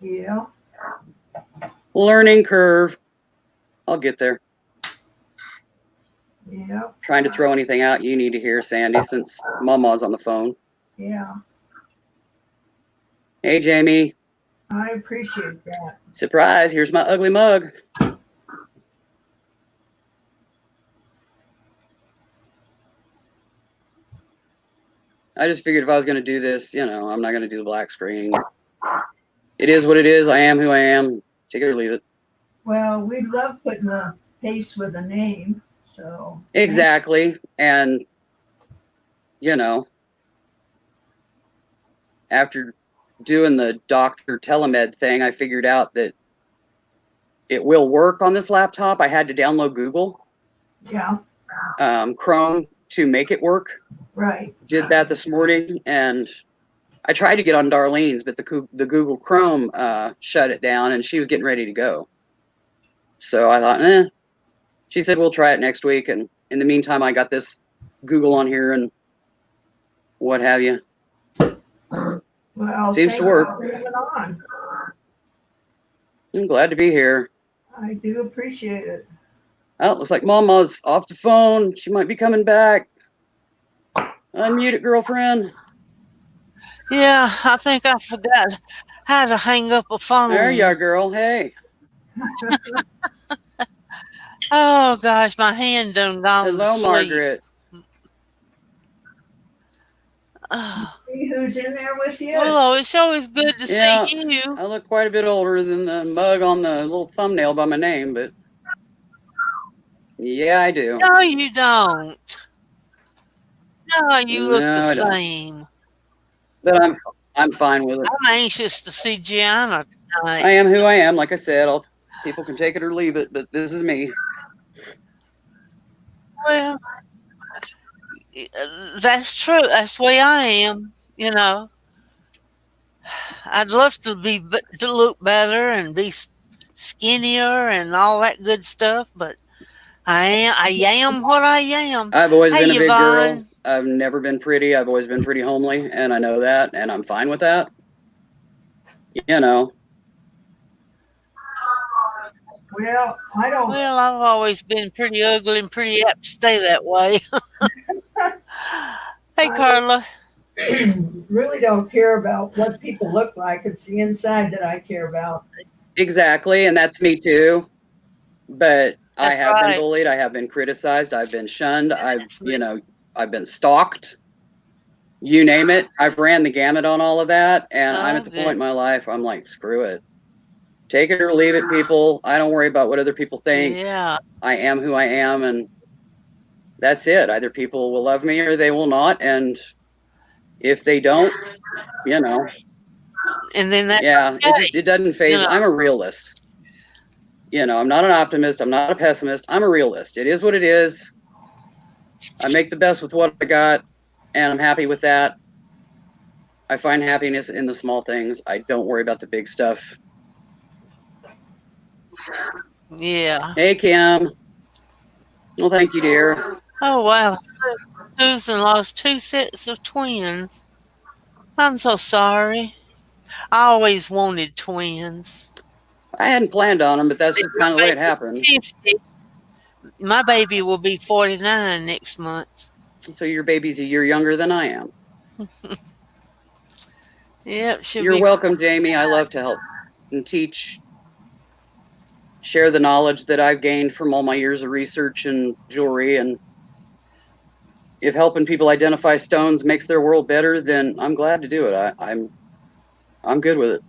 Yeah. Learning curve. I'll get there. Yeah. Trying to throw anything out you need to hear, Sandy, since Mama's on the phone. Yeah. Hey, Jamie. I appreciate that. Surprise, here's my ugly mug. I just figured if I was going to do this, I'm not going to do the black screen. It is what it is. I am who I am. Take it or leave it. Well, we love putting a face with a name, so. Exactly. And, after doing the Dr. Telemed thing, I figured out that it will work on this laptop. I had to download Google. Yeah. Chrome to make it work. Right. Did that this morning, and I tried to get on Darlene's, but the Google Chrome shut it down, and she was getting ready to go. So I thought, She said, we'll try it next week, and in the meantime, I got this Google on here and what have you. Well, seems to work. On. I'm glad to be here. I do appreciate it. Oh, it looks like Mama's off the phone. She might be coming back. Unmute it, girlfriend. Yeah, I think I forgot how to hang up a phone. There you are, girl. Hey. Oh gosh, my hand done gone Hello, to sleep. Margaret. See who's in there with you? Hello, it's always good to see you. I look quite a bit older than the mug on the little thumbnail by my name, but yeah, I do. No, you don't. Oh, you look the No, I don't. same. But I'm fine with it. I'm anxious to see Gianna I tonight. am who I am. Like I said, people can take it or leave it, but this is me. Well, that's true. That's the way I am. You know, I'd love to to look better and be skinnier and all that good stuff, but I am what I am. I've always Hey, been a big girl. Yvonne. I've never been pretty. I've always been pretty homely, and I know that, and I'm fine with that. You know, Well, I don't. Well, I've always been pretty ugly and pretty apt to stay that way. Hey, Carla. Really don't care about what people look like. It's the inside that I care about. exactly, and that's me too. But I That's have been right. bullied. I have been criticized. I've been shunned. That's me. I've been stalked. You name it. I've ran the gamut on all of that, and I'm Oh, at the good. point in my life. I'm like, screw it. Take it or leave it, people. I don't worry about what other people think. Yeah. I am who I am, and that's it. Either people will love me or they will not, and if they don't, you know, And then that's yeah, okay. it doesn't phase. You know. I'm a realist. You know, I'm not an optimist. I'm not a pessimist. I'm a realist. It is what it is. I make the best with what I got, and I'm happy with that. I find happiness in the small things. I don't worry about the big stuff. Yeah. Hey, Kim. Well, thank you, dear. Oh, wow. Susan lost 2 sets of twins. I'm so sorry. I always wanted twins. I hadn't planned on them, but that's just kind of the way it happened. 50. My baby will be 49 next month. So your baby's a year younger than I am. Yep, she'll You're be. welcome, Jamie. I love to help and teach, share the knowledge that I've gained from all my years of research and jewelry. And if helping people identify stones makes their world better, then I'm glad to do it. I'm good with it.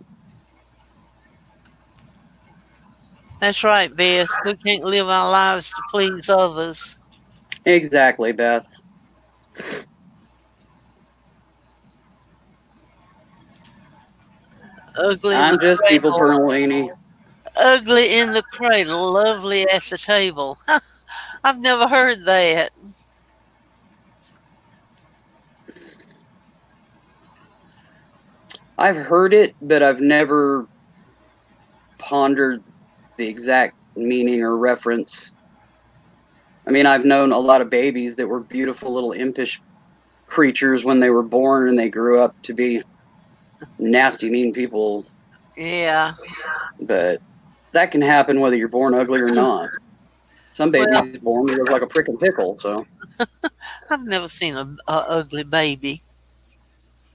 That's right, Beth. We can't live our lives to please others. Exactly, Beth. Ugly in I'm the just people cradle. Perlini. Ugly in the cradle, lovely at the table. I've never heard that. I've heard it, but I've never pondered the exact meaning or reference. I mean, I've known a lot of babies that were beautiful little impish creatures when they were born, and they grew up to be nasty, mean people. Yeah. But that can happen whether you're born ugly or not. Some babies Well, born look like a frickin' pickle. So I've never seen a ugly baby.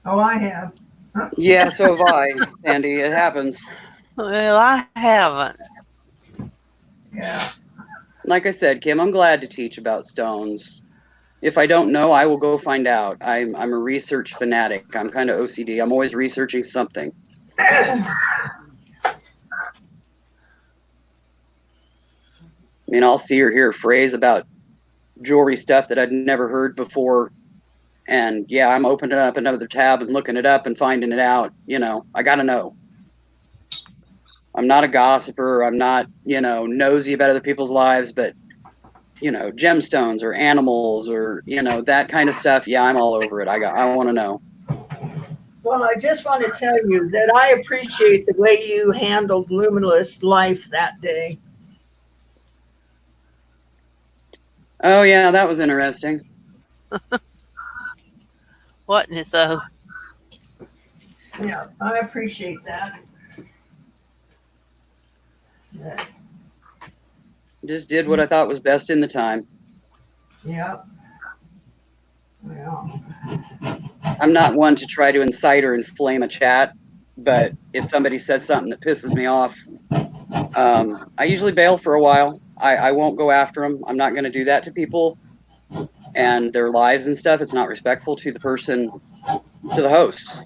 Oh, I have. yeah, so have I, Sandy. It happens. Well, I haven't. Yeah. Like I said, Kim, I'm glad to teach about stones. If I don't know, I will go find out. I'm a research fanatic. I'm kind of OCD. I'm always researching something. I mean, I'll see or hear a phrase about jewelry stuff that I'd never heard before. And yeah, I'm opening up another tab and looking it up and finding it out. You know, I got to know. I'm not a gossiper. I'm not, nosy about other people's lives, but, gemstones or animals or, that kind of stuff. Yeah, I'm all over it. I want to know. Well, I just want to tell you that I appreciate the way you handled Luminous life that day. Oh, yeah, that was interesting. Wasn't it, though? Yeah, I appreciate that. Yeah. Just did what I thought was best in the time. Yeah. Well, I'm not one to try to incite or inflame a chat, but if somebody says something that pisses me off, I usually bail for a while. I won't go after them. I'm not going to do that to people and their lives and stuff. It's not respectful to the person, to the hosts,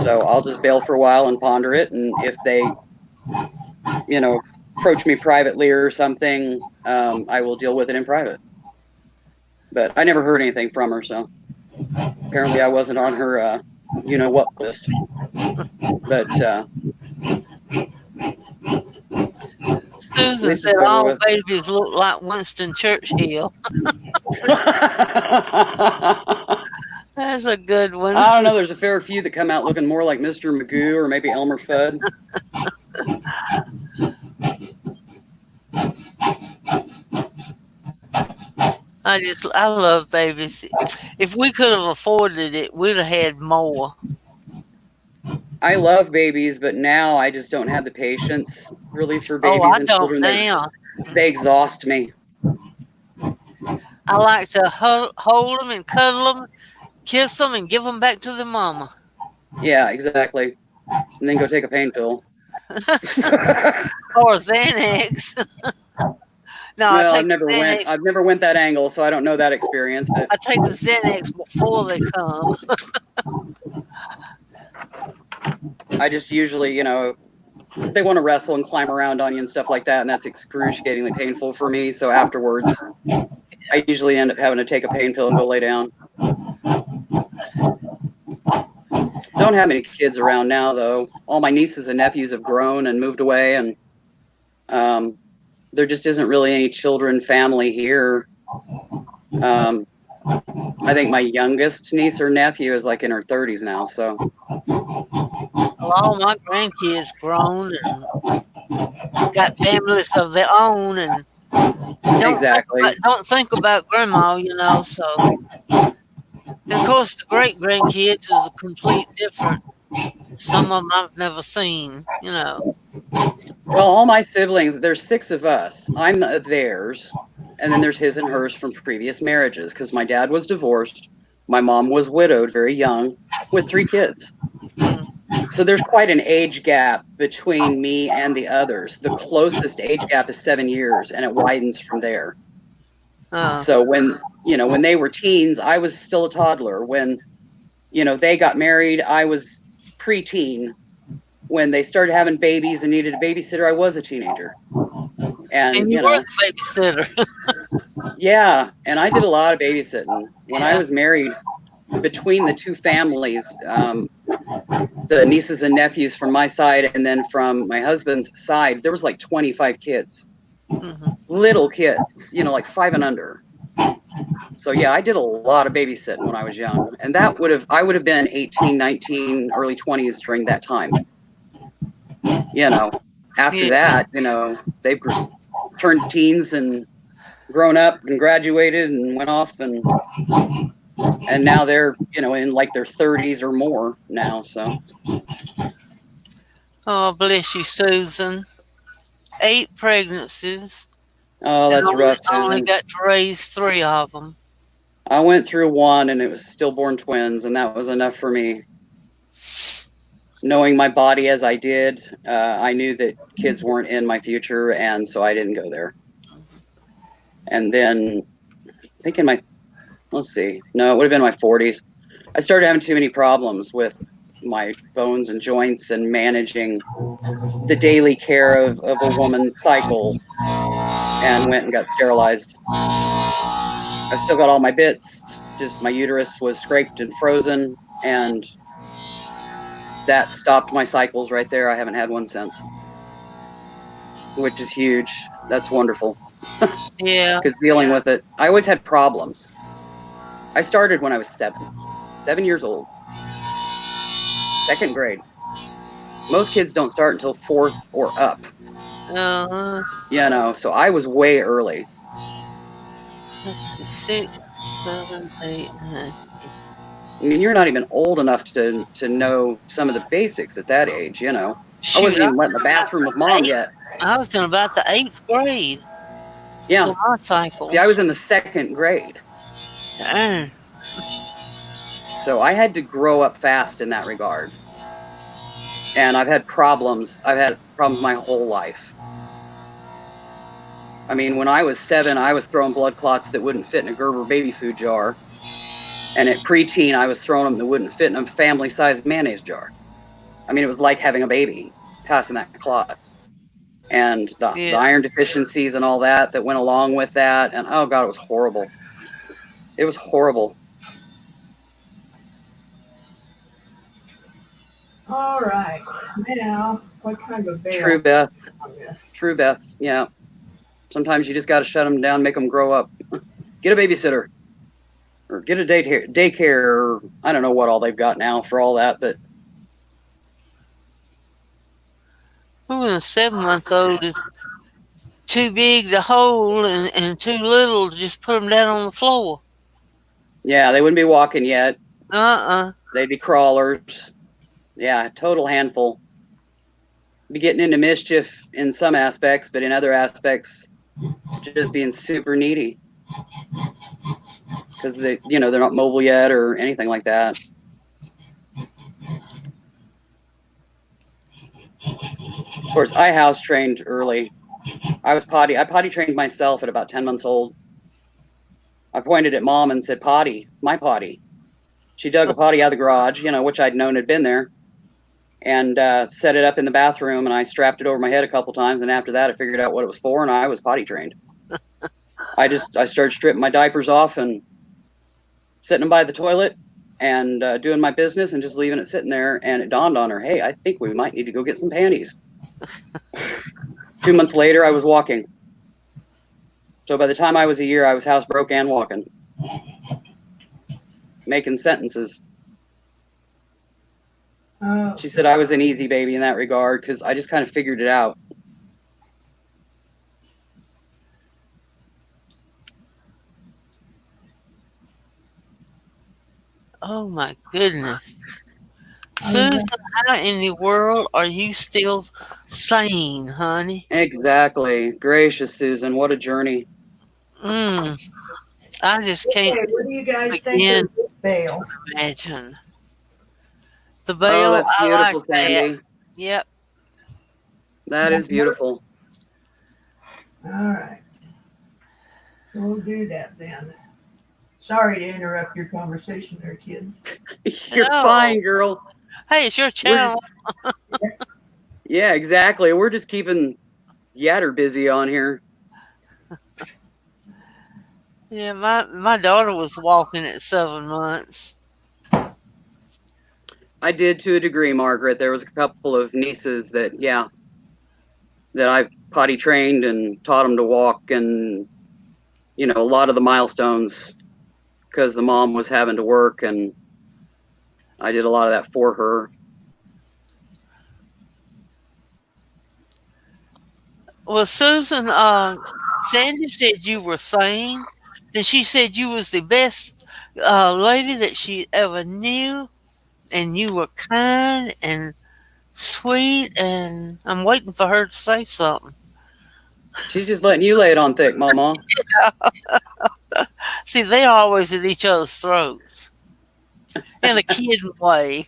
So I'll just bail for a while and ponder it. And if they, approach me privately or something, I will deal with it in private. But I never heard anything from her, so apparently I wasn't on her, you know what list. But Susan least said it's over all with. babies look like Winston Churchill. That's a good one. I don't know. There's a fair few that come out looking more like Mr. Magoo or maybe Elmer Fudd. I love babies. If we could have afforded it, we'd have had more. I love babies, but now I just don't have the patience really for Oh, babies I and don't children. now. They exhaust me. I like to hold them and cuddle them, kiss them, and give them back to their mama. Yeah, exactly. And then go take a pain pill. Or Xanax. No, I Well, take the Xanax. I've never went that angle, so I don't know that experience. But I take the Xanax before they come. I just usually, you know, they want to wrestle and climb around on you and stuff like that, and that's excruciatingly painful for me. So afterwards, I usually end up having to take a pain pill and go lay down. Don't have any kids around now, though. All my nieces and nephews have grown and moved away, and there just isn't really any children family here. I think my youngest niece or nephew is like in her 30s now, so. Well, all my grandkids grown and got families of their own, and don't think about grandma, you know. So, and of course, the great grandkids is a complete different. Some of them I've never seen, you know. Well, all my siblings, there's 6 of us. I'm theirs, and then there's his and hers from previous marriages, because my dad was divorced. My mom was widowed very young with 3 kids. So there's quite an age gap between me and the others. The closest age gap is 7 years, and it widens from there. So when they were teens, I was still a toddler. When, they got married, I was preteen. When they started having babies and needed a babysitter, I was a teenager. And you were the babysitter. Yeah, and I did a lot of babysitting. When I was married, between the 2 families, the nieces and nephews from my side and then from my husband's side, there was like 25 kids. Little kids, like 5 and under. So yeah, I did a lot of babysitting when I was young. And I would have been 18, 19, early 20s during that time. After that, they've turned teens and grown up and graduated and went off and now they're, in like their 30s or more now. So. Oh, bless you, Susan. 8 pregnancies. Oh, that's rough, Susan. Only got to raise 3 of them. I went through 1 and it was stillborn twins, and that was enough for me. Knowing my body as I did, I knew that kids weren't in my future, and so I didn't go there. And then, I think it would have been my 40s. I started having too many problems with my bones and joints and managing the daily care of a woman's cycle, and went and got sterilized. I still got all my bits, just my uterus was scraped and frozen, and that stopped my cycles right there. I haven't had one since, which is huge. That's wonderful. Yeah. Because dealing with it, I always had problems. I started when I was 7 years old, 2nd grade. Most kids don't start until 4th or up. So I was way early. 6, 7, 8, 9. I mean, you're not even old enough to know some of the basics at that age, Shoot, I wasn't even went in the bathroom with Mom yet. I was in about the 8th grade. Yeah. My cycle. See, I was in the 2nd grade. Dang. So I had to grow up fast in that regard. And I've had problems. I've had problems my whole life. I mean, when I was 7, I was throwing blood clots that wouldn't fit in a Gerber baby food jar. And at preteen, I was throwing them that wouldn't fit in a family-sized mayonnaise jar. I mean, it was like having a baby, passing that clot. And the iron deficiencies and all that went along with that. And, oh, God, it was horrible. It was horrible. All right. Now, what kind of a bail True, Beth. on this? True, Beth. Yeah. Sometimes you just got to shut them down, make them grow up. Get a babysitter. Or get a daycare, or I don't know what all they've got now for all that, but Ooh, and a 7-month-old is too big to hold and too little to just put them down on the floor. yeah, they wouldn't be walking yet. Uh-uh. They'd be crawlers. Yeah, total handful. Be getting into mischief in some aspects, but in other aspects, just being super needy. Because they're not mobile yet or anything like that. Of course, I house trained early. I potty trained myself at about 10 months old. I pointed at Mom and said, potty, my potty. She dug a potty out of the garage, which I'd known had been there, and set it up in the bathroom, and I strapped it over my head a couple times, and after that I figured out what it was for, and I was potty trained. I started stripping my diapers off and sitting them by the toilet and doing my business and just leaving it sitting there, and it dawned on her, hey, I think we might need to go get some panties. 2 months later, I was walking. So by the time I was a year, I was housebroke and walking. Making sentences. Oh, She said I was an easy baby in that regard because I just kind of figured it out. Oh, my goodness. I remember- Susan, how in the world are you still sane, honey? Exactly. Gracious, Susan, what a journey. I just can't Okay, what do you guys think begin of this bail? to imagine. The Oh, veil, that's I beautiful, like that. Sandy. Yep. That is beautiful. All right. We'll do that then. Sorry to interrupt your conversation there, kids. You're No. fine, girl. Hey, it's your We're channel. Yeah, exactly. We're just keeping Yatter busy on here. Yeah, my daughter was walking at 7 months. I did to a degree, Margaret. There was a couple of nieces that I potty trained and taught them to walk, and a lot of the milestones because the mom was having to work, and I did a lot of that for her. Well, Susan, Sandy said you were sane, and she said you was the best lady that she ever knew, and you were kind and sweet, and I'm waiting for her to say something. She's just letting you lay it on thick, Mama. See, they're always at each other's throats in a kid way.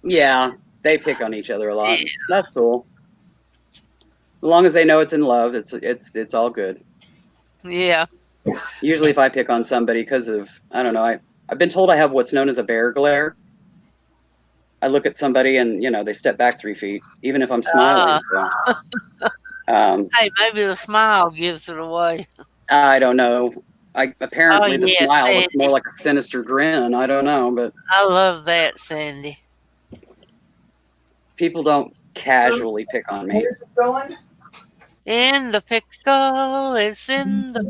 Yeah, they pick on each other a lot. That's cool. As long as they know it's in love, it's all good. Yeah. Usually, if I pick on somebody because of, I don't know, I've been told I have what's known as a bear glare. I look at somebody and they step back 3 feet, even if I'm smiling. Hey, maybe the smile gives it away. I don't know. Apparently the yeah, smile Sandy. looks more like a sinister grin. I don't know, but I love that, Sandy. people don't casually pick on me. Where's it going? In the pickle, it's in the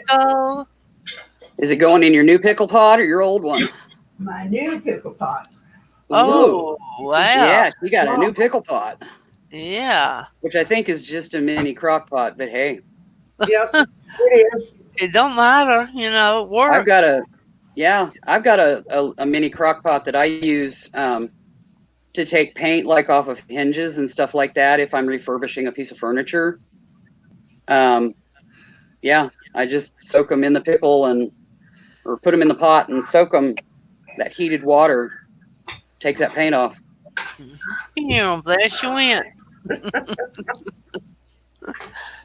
pickle. Is it going in your new pickle pot or your old one? My new pickle pot. Oh, wow. Yeah, she got a new pickle pot, Yeah. which I think is just a mini crock pot, but hey. Yep, it is. It don't matter, it works. I've got a mini crock pot that I use to take paint like off of hinges and stuff like that if I'm refurbishing a piece of furniture. I just soak them in the pickle or put them in the pot and soak them. That heated water takes that paint off. Yeah, there she went.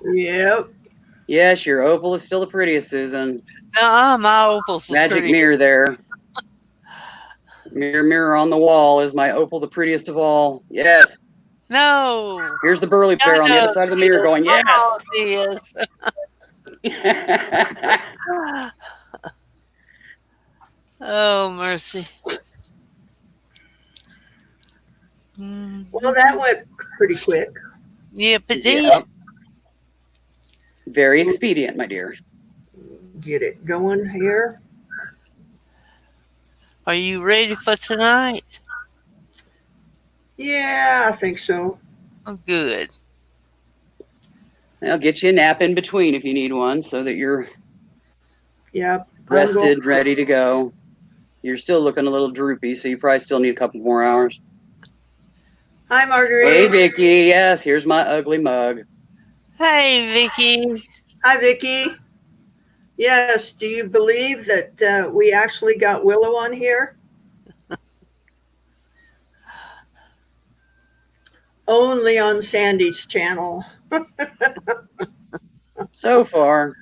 Yep. Yes, your opal is still the prettiest, Susan. My opal's Magic pretty. mirror there. Mirror on the wall. Is my opal the prettiest of all? Yes. No. Here's the burly bear on the other side of the mirror going, yes. It is. Oh, mercy. Well, that went pretty quick. Yep, it did. Yeah. Very expedient, my dear. Get it going here. Are you ready for tonight? Yeah, I think so. Oh, good. I'll get you a nap in between if you need one so that you're Yep. rested, ready to go. You're still looking a little droopy, so you probably still need a couple more hours. Hi, Hey, Marguerite. Vicky. Yes, here's my ugly mug. Hey, Vicky. Hi, Vicky. Yes, do you believe that we actually got Willow on here? Only on Sandy's channel. So far,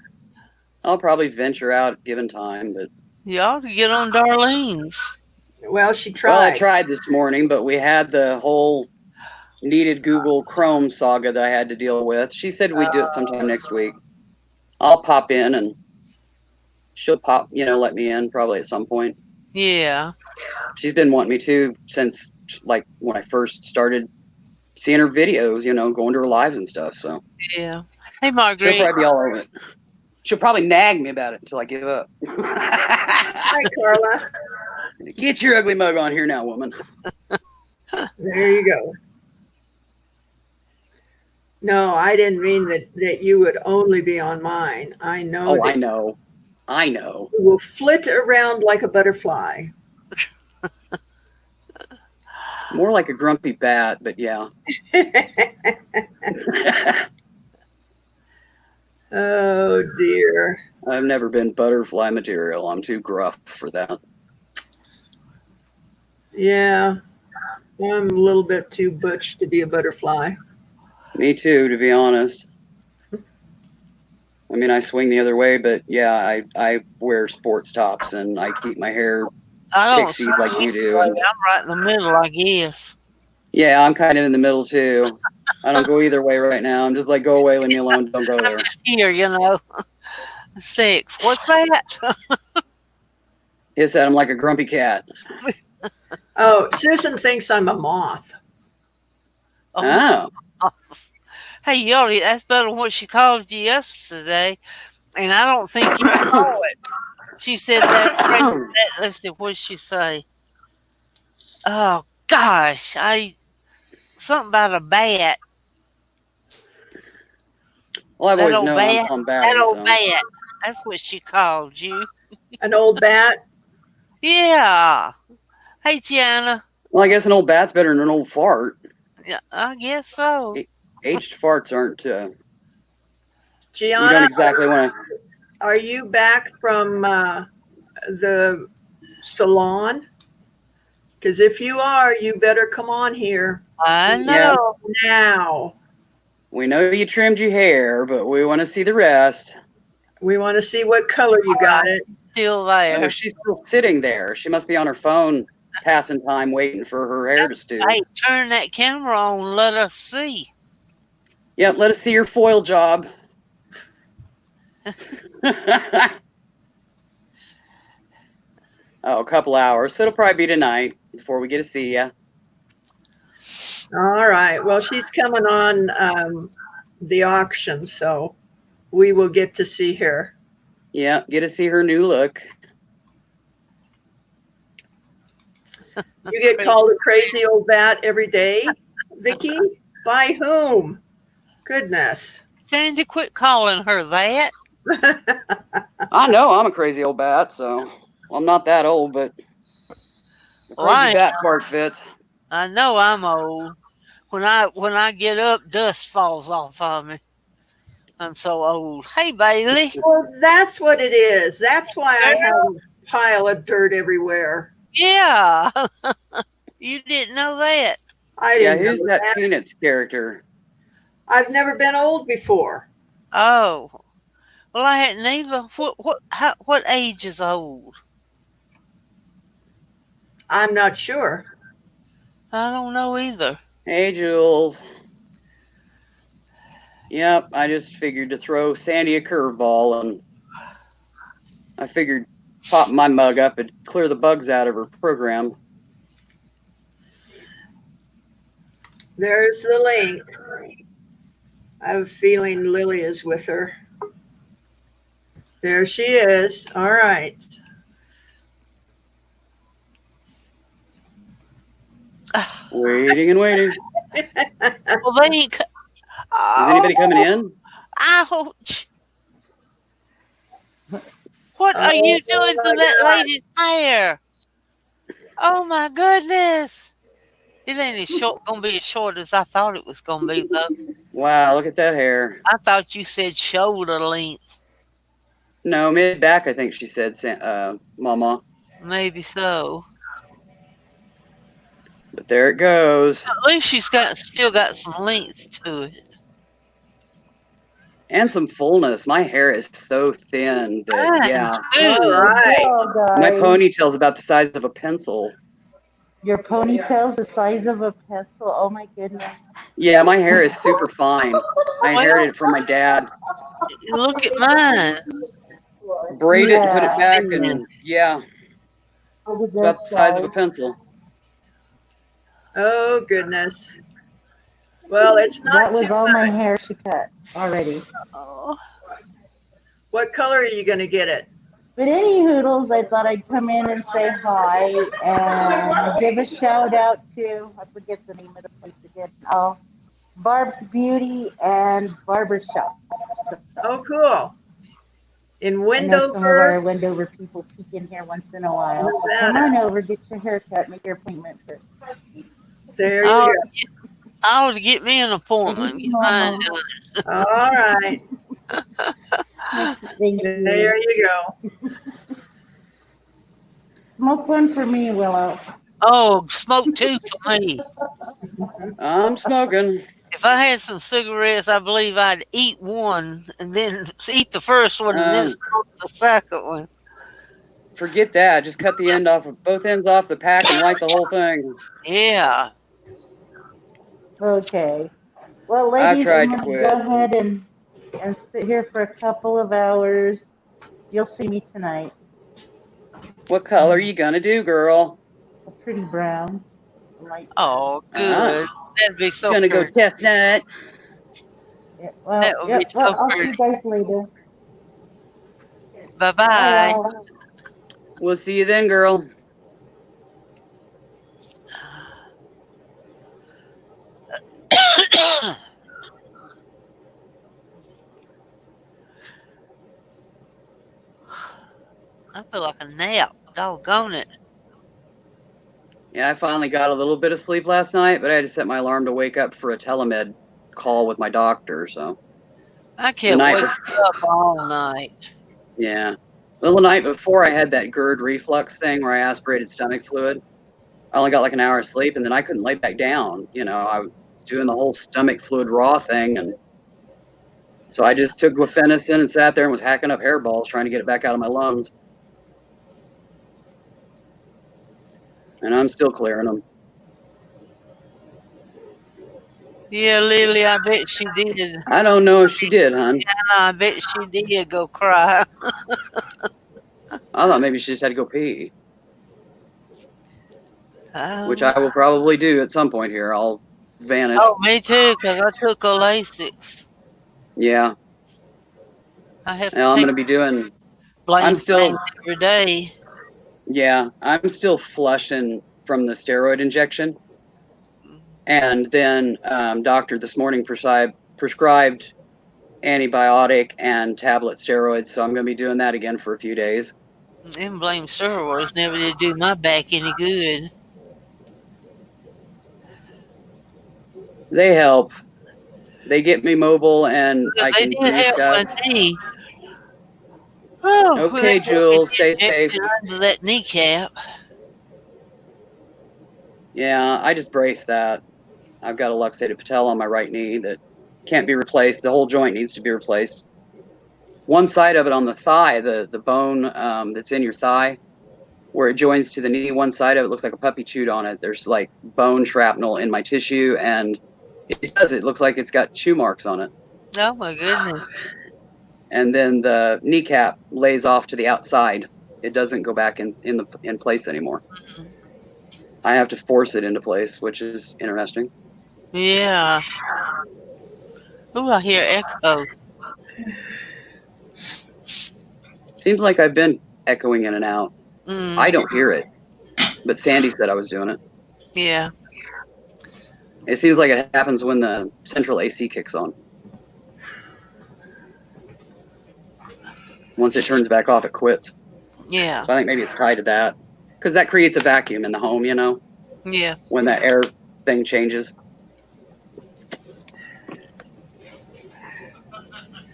I'll probably venture out given time, but You ought to get on Darlene's. Well, she well, I tried. tried this morning, but we had the whole needed Google Chrome saga that I had to deal with. She said we'd do it sometime next week. I'll pop in and she'll pop, let me in probably at some point. Yeah. She's been wanting me to since like when I first started seeing her videos, going to her lives and stuff. So Yeah. Hey, she'll Marguerite. probably be all over it. She'll probably nag me about it until I give up. Hi, Carla. Get your ugly mug on here now, woman. There you go. No, I didn't mean that you would only be on mine. I know Oh, that I know. you will flit around like a butterfly. More like a grumpy bat, but yeah. Oh, dear. I've never been butterfly material. I'm too gruff for that. Yeah, I'm a little bit too butch to be a butterfly. Me too, to be honest. I mean, I swing the other way, but yeah, I wear sports tops and I keep my hair I don't pixied see like you do. And I'm right in the middle, I guess. yeah, I'm kind of in the middle too. I don't go either way right now. I'm just like, go away, leave me alone, don't go I'm there. just here, Sex. What's that? He said I'm like a grumpy cat. Oh, Susan thinks I'm a moth. Oh, Hey, Yodi, that's better than what she called you yesterday. And I don't think you know it. She said that. Let's see, what did she say? Oh, gosh. Something about a bat. well, I've That always old known bat. I'm That batty, old so bat. That's what she called you. An old bat. Yeah. Hey, Gianna. well, I guess an old bat's better than an old fart. Yeah, I guess so. Aged farts aren't. You Gianna, don't exactly want to. are you back from the salon? Because if you are, you better come on here I Yeah, know. now. we know you trimmed your hair, but we want to see the rest. We want to see what color you got it. Still Oh, there. she's still sitting there. She must be on her phone, passing time, waiting for her hair to stew. Hey, turn that camera on and let us see. Yep, let us see your foil job. Oh, a couple hours. So it'll probably be tonight before we get to see you. All right. Well, she's coming on the auction, so we will get to see her. Yeah, get to see her new look. You get called a crazy old bat every day, Vicky? By whom? Goodness. Sandy, quit calling her that. I know I'm a crazy old bat, so I'm not that old, but the Well, crazy bat part fits. I know I'm old. When I get up, dust falls off of me. I'm so old. Hey, Bailey. Well, that's what it is. That's why I have a pile of dirt everywhere. Yeah. You didn't know that. I Yeah, didn't who's know that that. Peanuts character? I've never been old before. Oh. Well, I hadn't either. What age is old? I'm not sure. I don't know either. Hey, Jules. Yep, I just figured to throw Sandy a curveball, and I figured pop my mug up and clear the bugs out of her program. There's the link. I have a feeling Lily is with her. There she is. All right. Waiting and waiting. Well, they ain't. Is anybody coming in? Ouch! What are you doing to my that God. lady's hair? Oh my goodness! It ain't gonna be as short as I thought it was gonna be, though. Wow, look at that hair. I thought you said shoulder length. No, mid back, I think she said, Mama. Maybe so. But there it goes. At least she's still got some length to it. And some fullness. My hair is so thin that, yeah. All right. Hello, My guys. ponytail's about the size of a pencil. Your ponytail's the size of a pencil. Oh my goodness. Yeah, my hair is super fine. I inherited it from my dad. Look at mine. Braid it, put it Yeah. back, and yeah, Look at it's about the this, size of a guys. pencil. Oh, goodness. Well, it's not That was too all my much. hair she cut already. Oh, What color are you going to get it? But any hoodles, I thought I'd come in and say hi and give a shout out to, I forget the name of the place again. Oh, Barb's Beauty and Barbershop. So, Oh, cool. In I know some of our Wendover. Wendover people peek in here once in a while. Where's So that come at? on over, get your hair cut, make your appointment first. There you I go. ought to get me an appointment. Get mine done. All right. Thank you. There you go. Smoke one for me, Willow. Oh, smoke two for me. I'm smoking. If I had some cigarettes, I believe I'd eat one and then eat the first one and then Um, smoke the second one. Forget that. Just cut the end off of both ends off the pack and light the whole thing. Yeah. Okay. Well, I've ladies, tried I'm to going to quit. go ahead and sit here for a couple of hours. You'll see me tonight. What color are you gonna do, girl? A pretty brown. Light. Oh, good. That'd be so Gonna go pretty. chestnut. Yeah, well, That would yeah, be so well, I'll see pretty. you guys later. Bye Bye. bye. We'll see you then, girl. I feel like a nap. Doggone it. Yeah, I finally got a little bit of sleep last night, but I had to set my alarm to wake up for a telemed call with my doctor. So I can't night wake before- up all night. yeah. Well, the night before I had that GERD reflux thing where I aspirated stomach fluid. I only got like an hour of sleep, and then I couldn't lay back down. You know, I was doing the whole stomach fluid raw thing, and so I just took guaifenesin and sat there and was hacking up hairballs trying to get it back out of my lungs. And I'm still clearing them. Yeah, Lily, I bet she did. I don't know if she did, hon. I bet she did go cry. I thought maybe she just had to go pee, which I Oh, will probably do at some point here. I'll vanish. me too, because I took a Lasix. Yeah. I have to Now I'm take going to be doing, blame I'm still- things every day. yeah, I'm still flushing from the steroid injection. And then doctor this morning prescribed antibiotic and tablet steroids. So I'm going to be doing that again for a few days. Them blame steroids never did do my back any good. They help. They get me mobile and I They can did do help stuff. my knee. Oh, Okay, they put Jules, me stay injection safe. under that kneecap. Yeah, I just braced that. I've got a luxated patella on my right knee that can't be replaced. The whole joint needs to be replaced. One side of it on the thigh, the bone that's in your thigh, where it joins to the knee, one side of it looks like a puppy chewed on it. There's like bone shrapnel in my tissue, and it looks like it's got chew marks on it. Oh my goodness. And then the kneecap lays off to the outside. It doesn't go back in place anymore. I have to force it into place, which is interesting. Yeah. Ooh, I hear echo. Seems like I've been echoing in and out. I Mm, don't hear it, but Sandy said I was doing it. yeah. It seems like it happens when the central AC kicks on. Once it turns back off, it quits. Yeah. So I think maybe it's tied to that, because that creates a vacuum in the home, Yeah. when that air thing changes.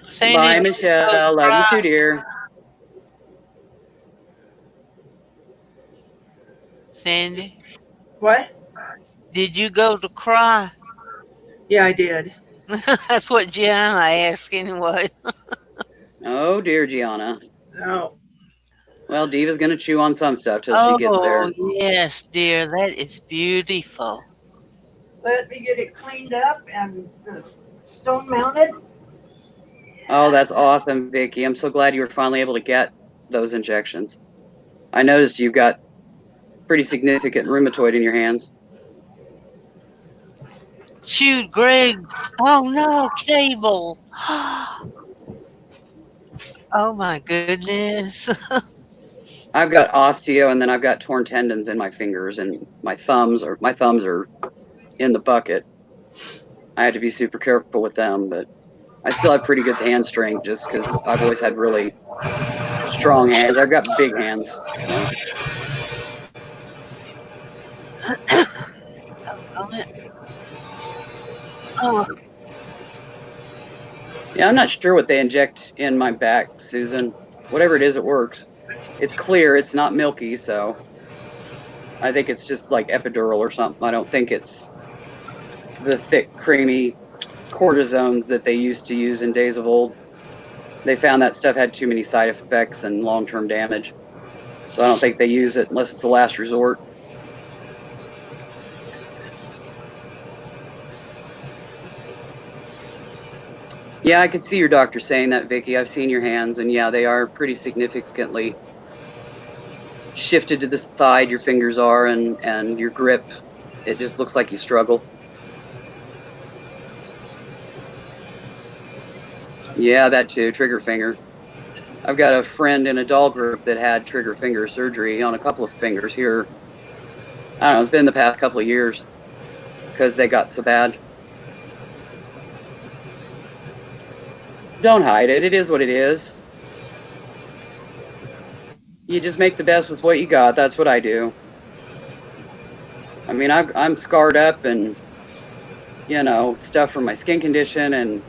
Sandy, Bye, did you go Michelle. Love you cry? too, dear. Sandy, What? did you go to cry? Yeah, I did. That's what Gianna asked anyway. Oh, dear, Gianna. Oh, Well, Diva's going to chew on some stuff till she gets Oh, there. yes, dear. That is beautiful. let me get it cleaned up and stone mounted. Oh, that's awesome, Vicky. I'm so glad you were finally able to get those injections. I noticed you've got pretty significant rheumatoid in your hands. Shoot, Greg. Oh, no, cable. Oh, my goodness. I've got osteo, and then I've got torn tendons in my fingers, and my thumbs are in the bucket. I had to be super careful with them, but I still have pretty good hand strength just because I've always had really strong hands. I've got big hands, so. On it. Oh, Yeah, I'm not sure what they inject in my back, Susan. Whatever it is, it works. It's clear, it's not milky, so I think it's just like epidural or something. I don't think it's the thick, creamy cortisones that they used to use in days of old. They found that stuff had too many side effects and long-term damage. So I don't think they use it unless it's a last resort. Yeah, I could see your doctor saying that, Vicky. I've seen your hands, and yeah, they are pretty significantly shifted to the side. Your fingers are, and your grip. It just looks like you struggle. Yeah, that too. Trigger finger. I've got a friend in a doll group that had trigger finger surgery on a couple of fingers here. I don't know. It's been the past couple of years because they got so bad. Don't hide it. It is what it is. You just make the best with what you got. That's what I do. I mean, I'm scarred up and, stuff from my skin condition, and,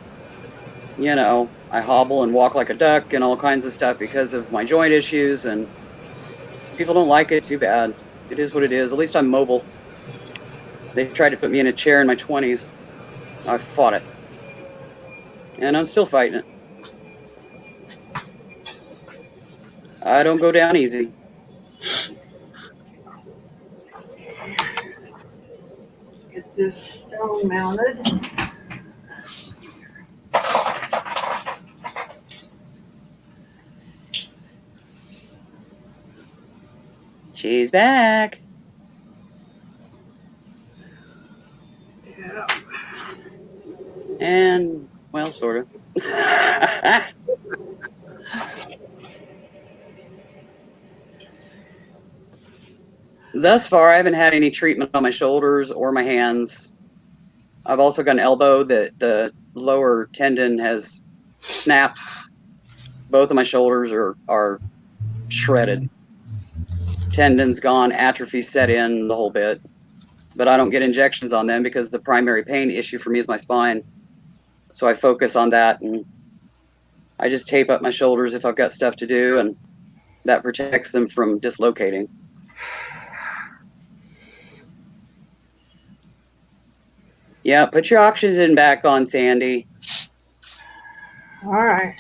I hobble and walk like a duck and all kinds of stuff because of my joint issues, and people don't like it. Too bad. It is what it is. At least I'm mobile. They tried to put me in a chair in my 20s. I fought it. And I'm still fighting it. I don't go down easy. Get this stone mounted. She's back. Yeah. And, well, sort of. Thus far, I haven't had any treatment on my shoulders or my hands. I've also got an elbow that the lower tendon has snapped. Both of my shoulders are shredded. Tendons gone, atrophy set in, the whole bit. But I don't get injections on them because the primary pain issue for me is my spine. So I focus on that, and I just tape up my shoulders if I've got stuff to do, and that protects them from dislocating. Yeah, put your oxygen back on, Sandy. All right.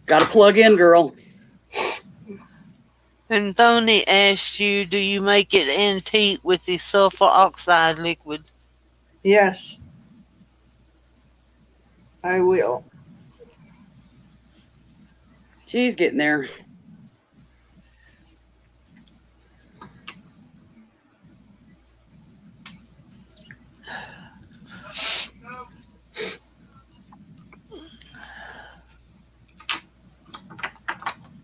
Got to plug in, girl. and Tony asked you, do you make it antique with the sulfur oxide liquid? Yes, I will. She's getting there.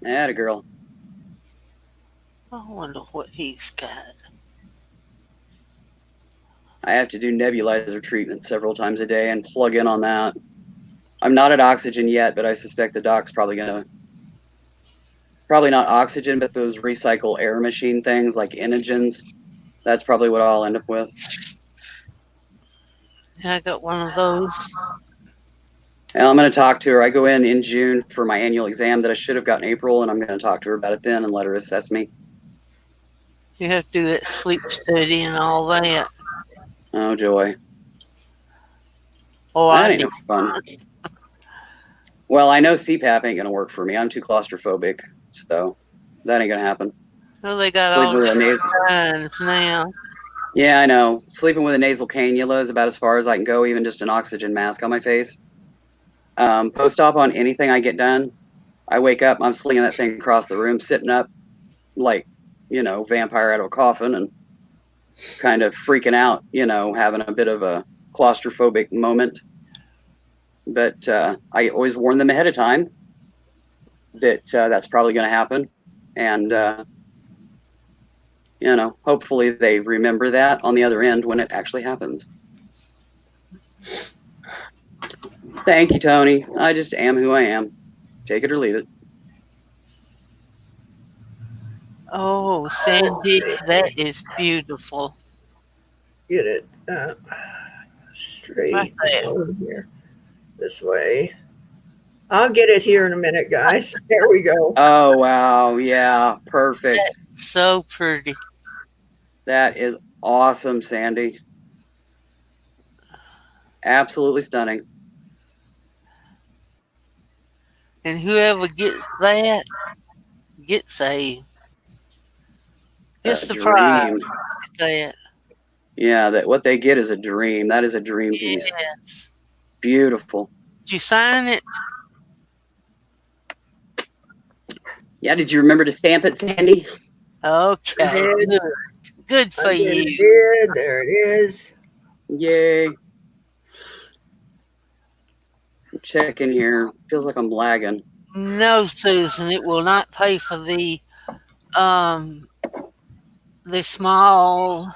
Atta girl. I wonder what he's got. I have to do nebulizer treatment several times a day and plug in on that. I'm not at oxygen yet, but I suspect the doc's probably not oxygen, but those recycle air machine things like Inogens. That's probably what I'll end up with. Yeah, I got one of those. And I'm going to talk to her. I go in June for my annual exam that I should have gotten in April, and I'm going to talk to her about it then and let her assess me. You have to do that sleep study and all that. Oh, joy. Oh, That I ain't did. no fun. Well, I know CPAP ain't going to work for me. I'm too claustrophobic, so that ain't going to happen. Well, they got Sleeping all with a the nasal. kinds now. Yeah, I know. Sleeping with a nasal cannula is about as far as I can go, even just an oxygen mask on my face. Post-op on anything I get done, I wake up, I'm slinging that thing across the room, sitting up like, vampire out of a coffin and kind of freaking out, having a bit of a claustrophobic moment. But I always warn them ahead of time that that's probably going to happen. And, hopefully they remember that on the other end when it actually happens. Thank you, Tony. I just am who I am. Take it or leave it. Oh, Sandy, that is beautiful. Get it straight Right there. over here. This way. I'll get it here in a minute, guys. There we go. Oh, wow. Yeah, perfect. So pretty. That is awesome, Sandy. Absolutely stunning. And whoever gets that gets the prize. Dream. That. Yeah, that what they get is a dream. That is a dream piece. Yes. Beautiful. Did you sign it? Yeah, did you remember to stamp it, Sandy? Okay. Did. Good. Good for I did. you. There it is. Yay. Check in here. Feels like I'm lagging. No, Susan, it will not pay for the small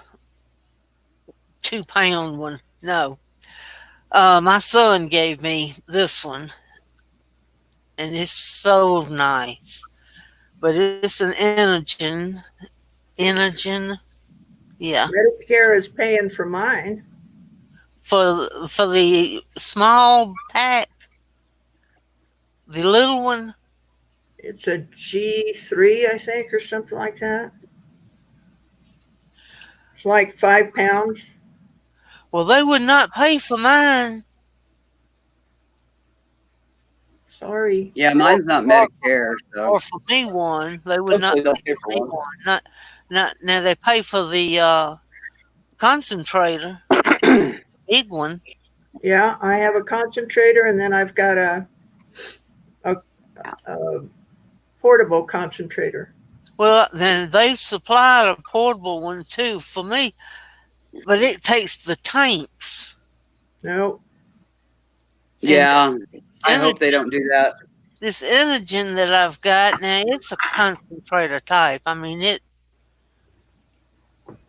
2-pound one. No. My son gave me this one, and it's so nice. But it's an Inogen. Yeah. Medicare is paying for mine. For the small pack, the little one. It's a G3, I think, or something like that. It's like 5 pounds. Well, they would not pay for mine. Sorry. Yeah, mine's not Medicare, so Or for me one. They would hopefully not they'll pay pay for me for one. one. Not now they pay for the concentrator, big one. Yeah, I have a concentrator, and then I've got a portable concentrator. Well, then they've supplied a portable one too for me, but it takes the tanks. No, Yeah, I hope they don't do that. This Inogen that I've got now, it's a concentrator type. I mean,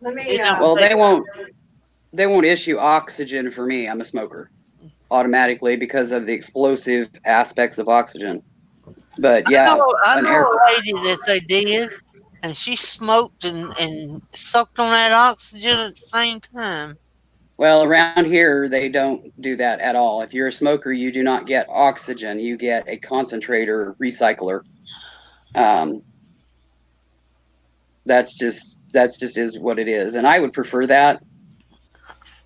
let me. Well, they won't issue oxygen for me. I'm a smoker automatically because of the explosive aspects of oxygen. But yeah, I know a lady that they did, and she smoked and sucked on that oxygen at the same time. Well, around here they don't do that at all. If you're a smoker, you do not get oxygen. You get a concentrator recycler. That's just is what it is, and I would prefer that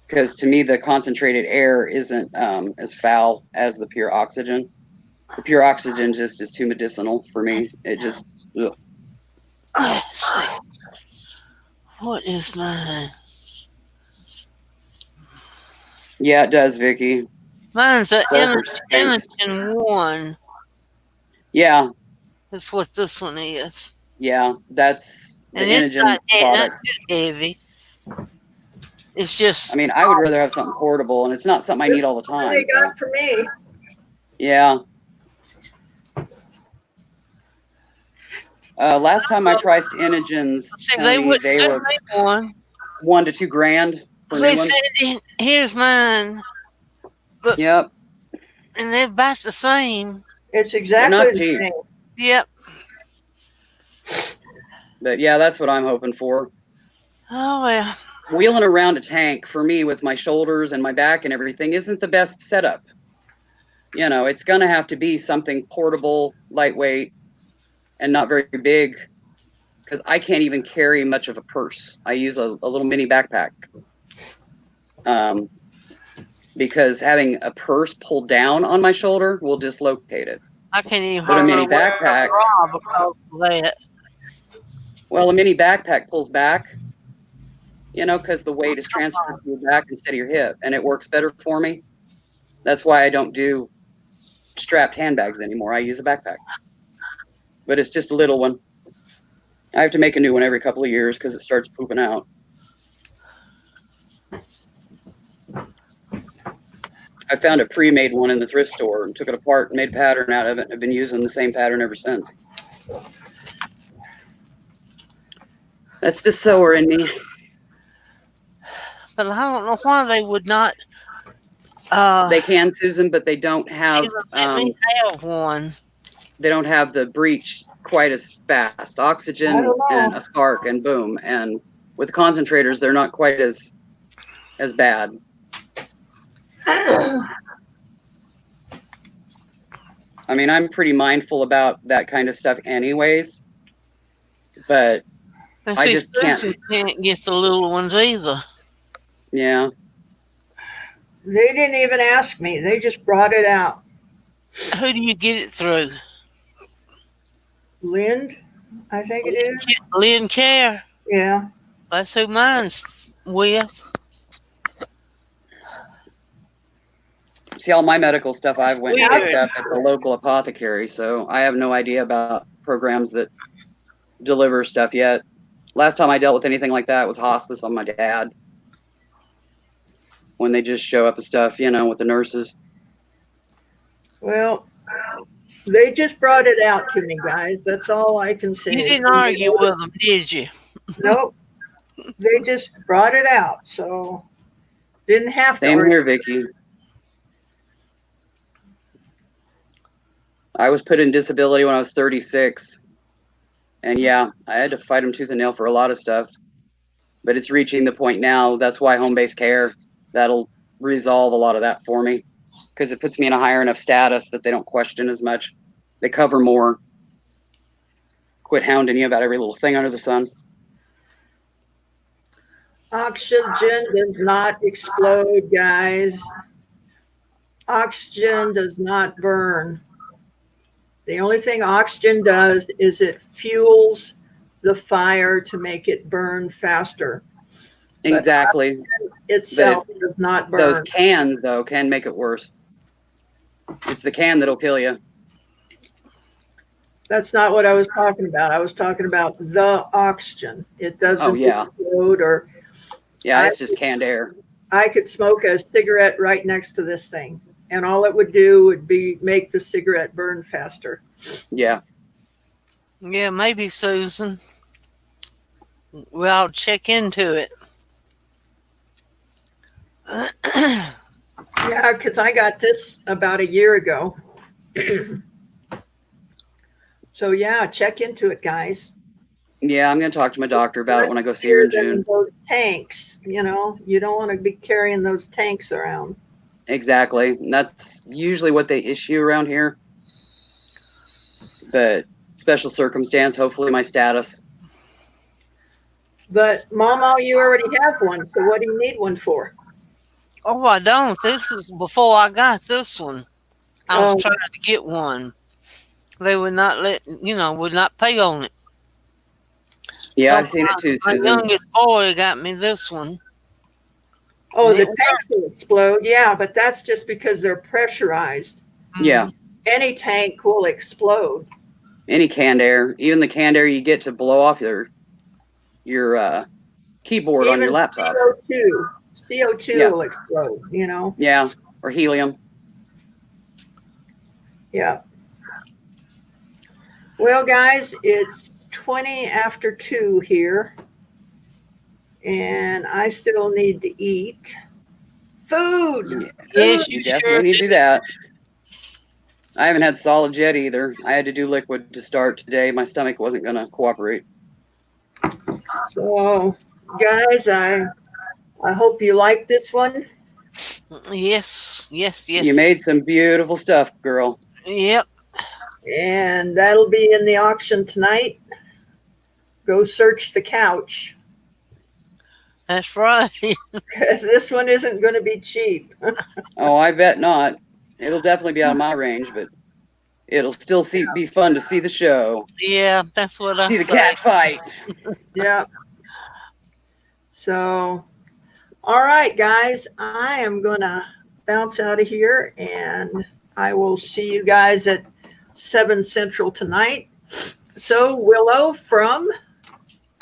because to me the concentrated air isn't as foul as the pure oxygen. The pure oxygen just is too medicinal for me. It just ugh. What is mine? Yeah, it does, Vicky. Mine's a Sulfur stinks. Inogen 1. Yeah, That's what this one is. yeah, that's the And it's Inogen not product. too heavy. It's just. I mean, I would rather have something portable, and it's not something I need all the What time. they So. got for me. Yeah. Last time I priced Inogens, See, Tony, wouldn't they do were me one. $1 to $2 grand for They new ones. said, here's mine, Yep, and they're about the same. It's they're exactly not the cheap. same. Yep. But yeah, that's what I'm hoping for. Oh, well. Wheeling around a tank for me with my shoulders and my back and everything isn't the best setup. You know, it's going to have to be something portable, lightweight, and not very big, because I can't even carry much of a purse. I use a little mini backpack. Because having a purse pulled down on my shoulder will dislocate it. I can't even But a hardly mini wear backpack, a bra because of that. well, a mini backpack pulls back, you know, because the weight is transferred to your back instead of your hip, and it works better for me. That's why I don't do strapped handbags anymore. I use a backpack. But it's just a little one. I have to make a new one every couple of years because it starts pooping out. I found a pre-made one in the thrift store and took it apart and made a pattern out of it. I've been using the same pattern ever since. That's the sewer in me. But I don't know why they would not They can, Susan, but they don't have even let me have one. they don't have the breach quite as fast. I Oxygen don't know. and a spark and boom. And with the concentrators, they're not quite as bad. I mean, I'm pretty mindful about that kind of stuff anyways, but And I see, just can't. Susan can't get the little ones either. Yeah. They didn't even ask me. They just brought it out. Who do you get it through? Lind, I think it is. Lynn Care. Yeah. That's who mine's with. See, all my medical stuff I've went and Weird. picked up at the local apothecary, so I have no idea about programs that deliver stuff yet. Last time I dealt with anything like that was hospice on my dad, when they just show up with stuff, you know, with the nurses. Well, they just brought it out to me, guys. That's all I can say. You didn't argue with them, did you? Nope. They just brought it out, so didn't have to Same argue. here, Vicky. I was put in disability when I was 36. And yeah, I had to fight them tooth and nail for a lot of stuff. But it's reaching the point now. That's why home-based care, that'll resolve a lot of that for me. Because it puts me in a higher enough status that they don't question as much. They cover more. Quit hounding you about every little thing under the sun. Oxygen does not explode, guys. Oxygen does not burn. The only thing oxygen does is it fuels the fire to make it burn faster. Exactly. Itself does not burn. Those cans, though, can make it worse. It's the can that'll kill you. That's not what I was talking about. I was talking about the oxygen. It doesn't Oh, yeah. explode or Yeah, it's just canned air. I could smoke a cigarette right next to this thing, and all it would do would be make the cigarette burn faster. Yeah. Yeah, maybe, Susan. Well, I'll check into it. Yeah, because I got this about a year ago. So yeah, check into it, guys. Yeah, I'm going to talk to my doctor about it when I go see her in June. Those tanks, you know, you don't want to be carrying those tanks around. Exactly. And that's usually what they issue around here. But special circumstance, hopefully my status. But Mama, you already have one, so what do you need one for? Oh, I don't. This is before I got this one. I was Oh. trying to get one. They would not would not pay on it. Yeah, So I've seen it too, My Susan. youngest boy got me this one. Oh, the It tanks will explode. Yeah, but that's just because they're pressurized. Yeah. Any tank will explode. Any canned air, even the canned air you get to blow off your keyboard on your laptop. CO2 Yeah. will explode, you know? Yeah, or helium. Yeah. Well, guys, it's 20 after 2 here. And I still need to eat food. Yes, You you definitely sure need to do. do that. I haven't had solids yet either. I had to do liquid to start today. My stomach wasn't going to cooperate. So, guys, I hope you like this one. Yes, yes, You yes. made some beautiful stuff, girl. Yep, And that'll be in the auction tonight. Go search the couch that's right. because this one isn't going to be cheap. Oh, I bet not. It'll definitely be out of my range, but it'll still be fun to see the show. Yeah, that's what I See the say. cat fight. Yeah. So, all right, guys, I am going to bounce out of here and I will see you guys at 7 Central tonight. So, Willow from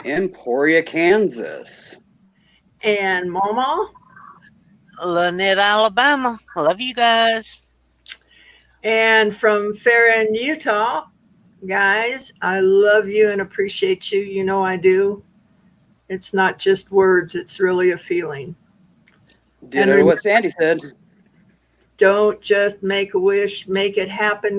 Emporia, Kansas. and Mama Lynette, Alabama. Love you guys. and from Farron, Utah. Guys, I love you and appreciate you. You know I do. It's not just words, it's really a feeling. Ditto to what Sandy said. Don't just make a wish, make it happen.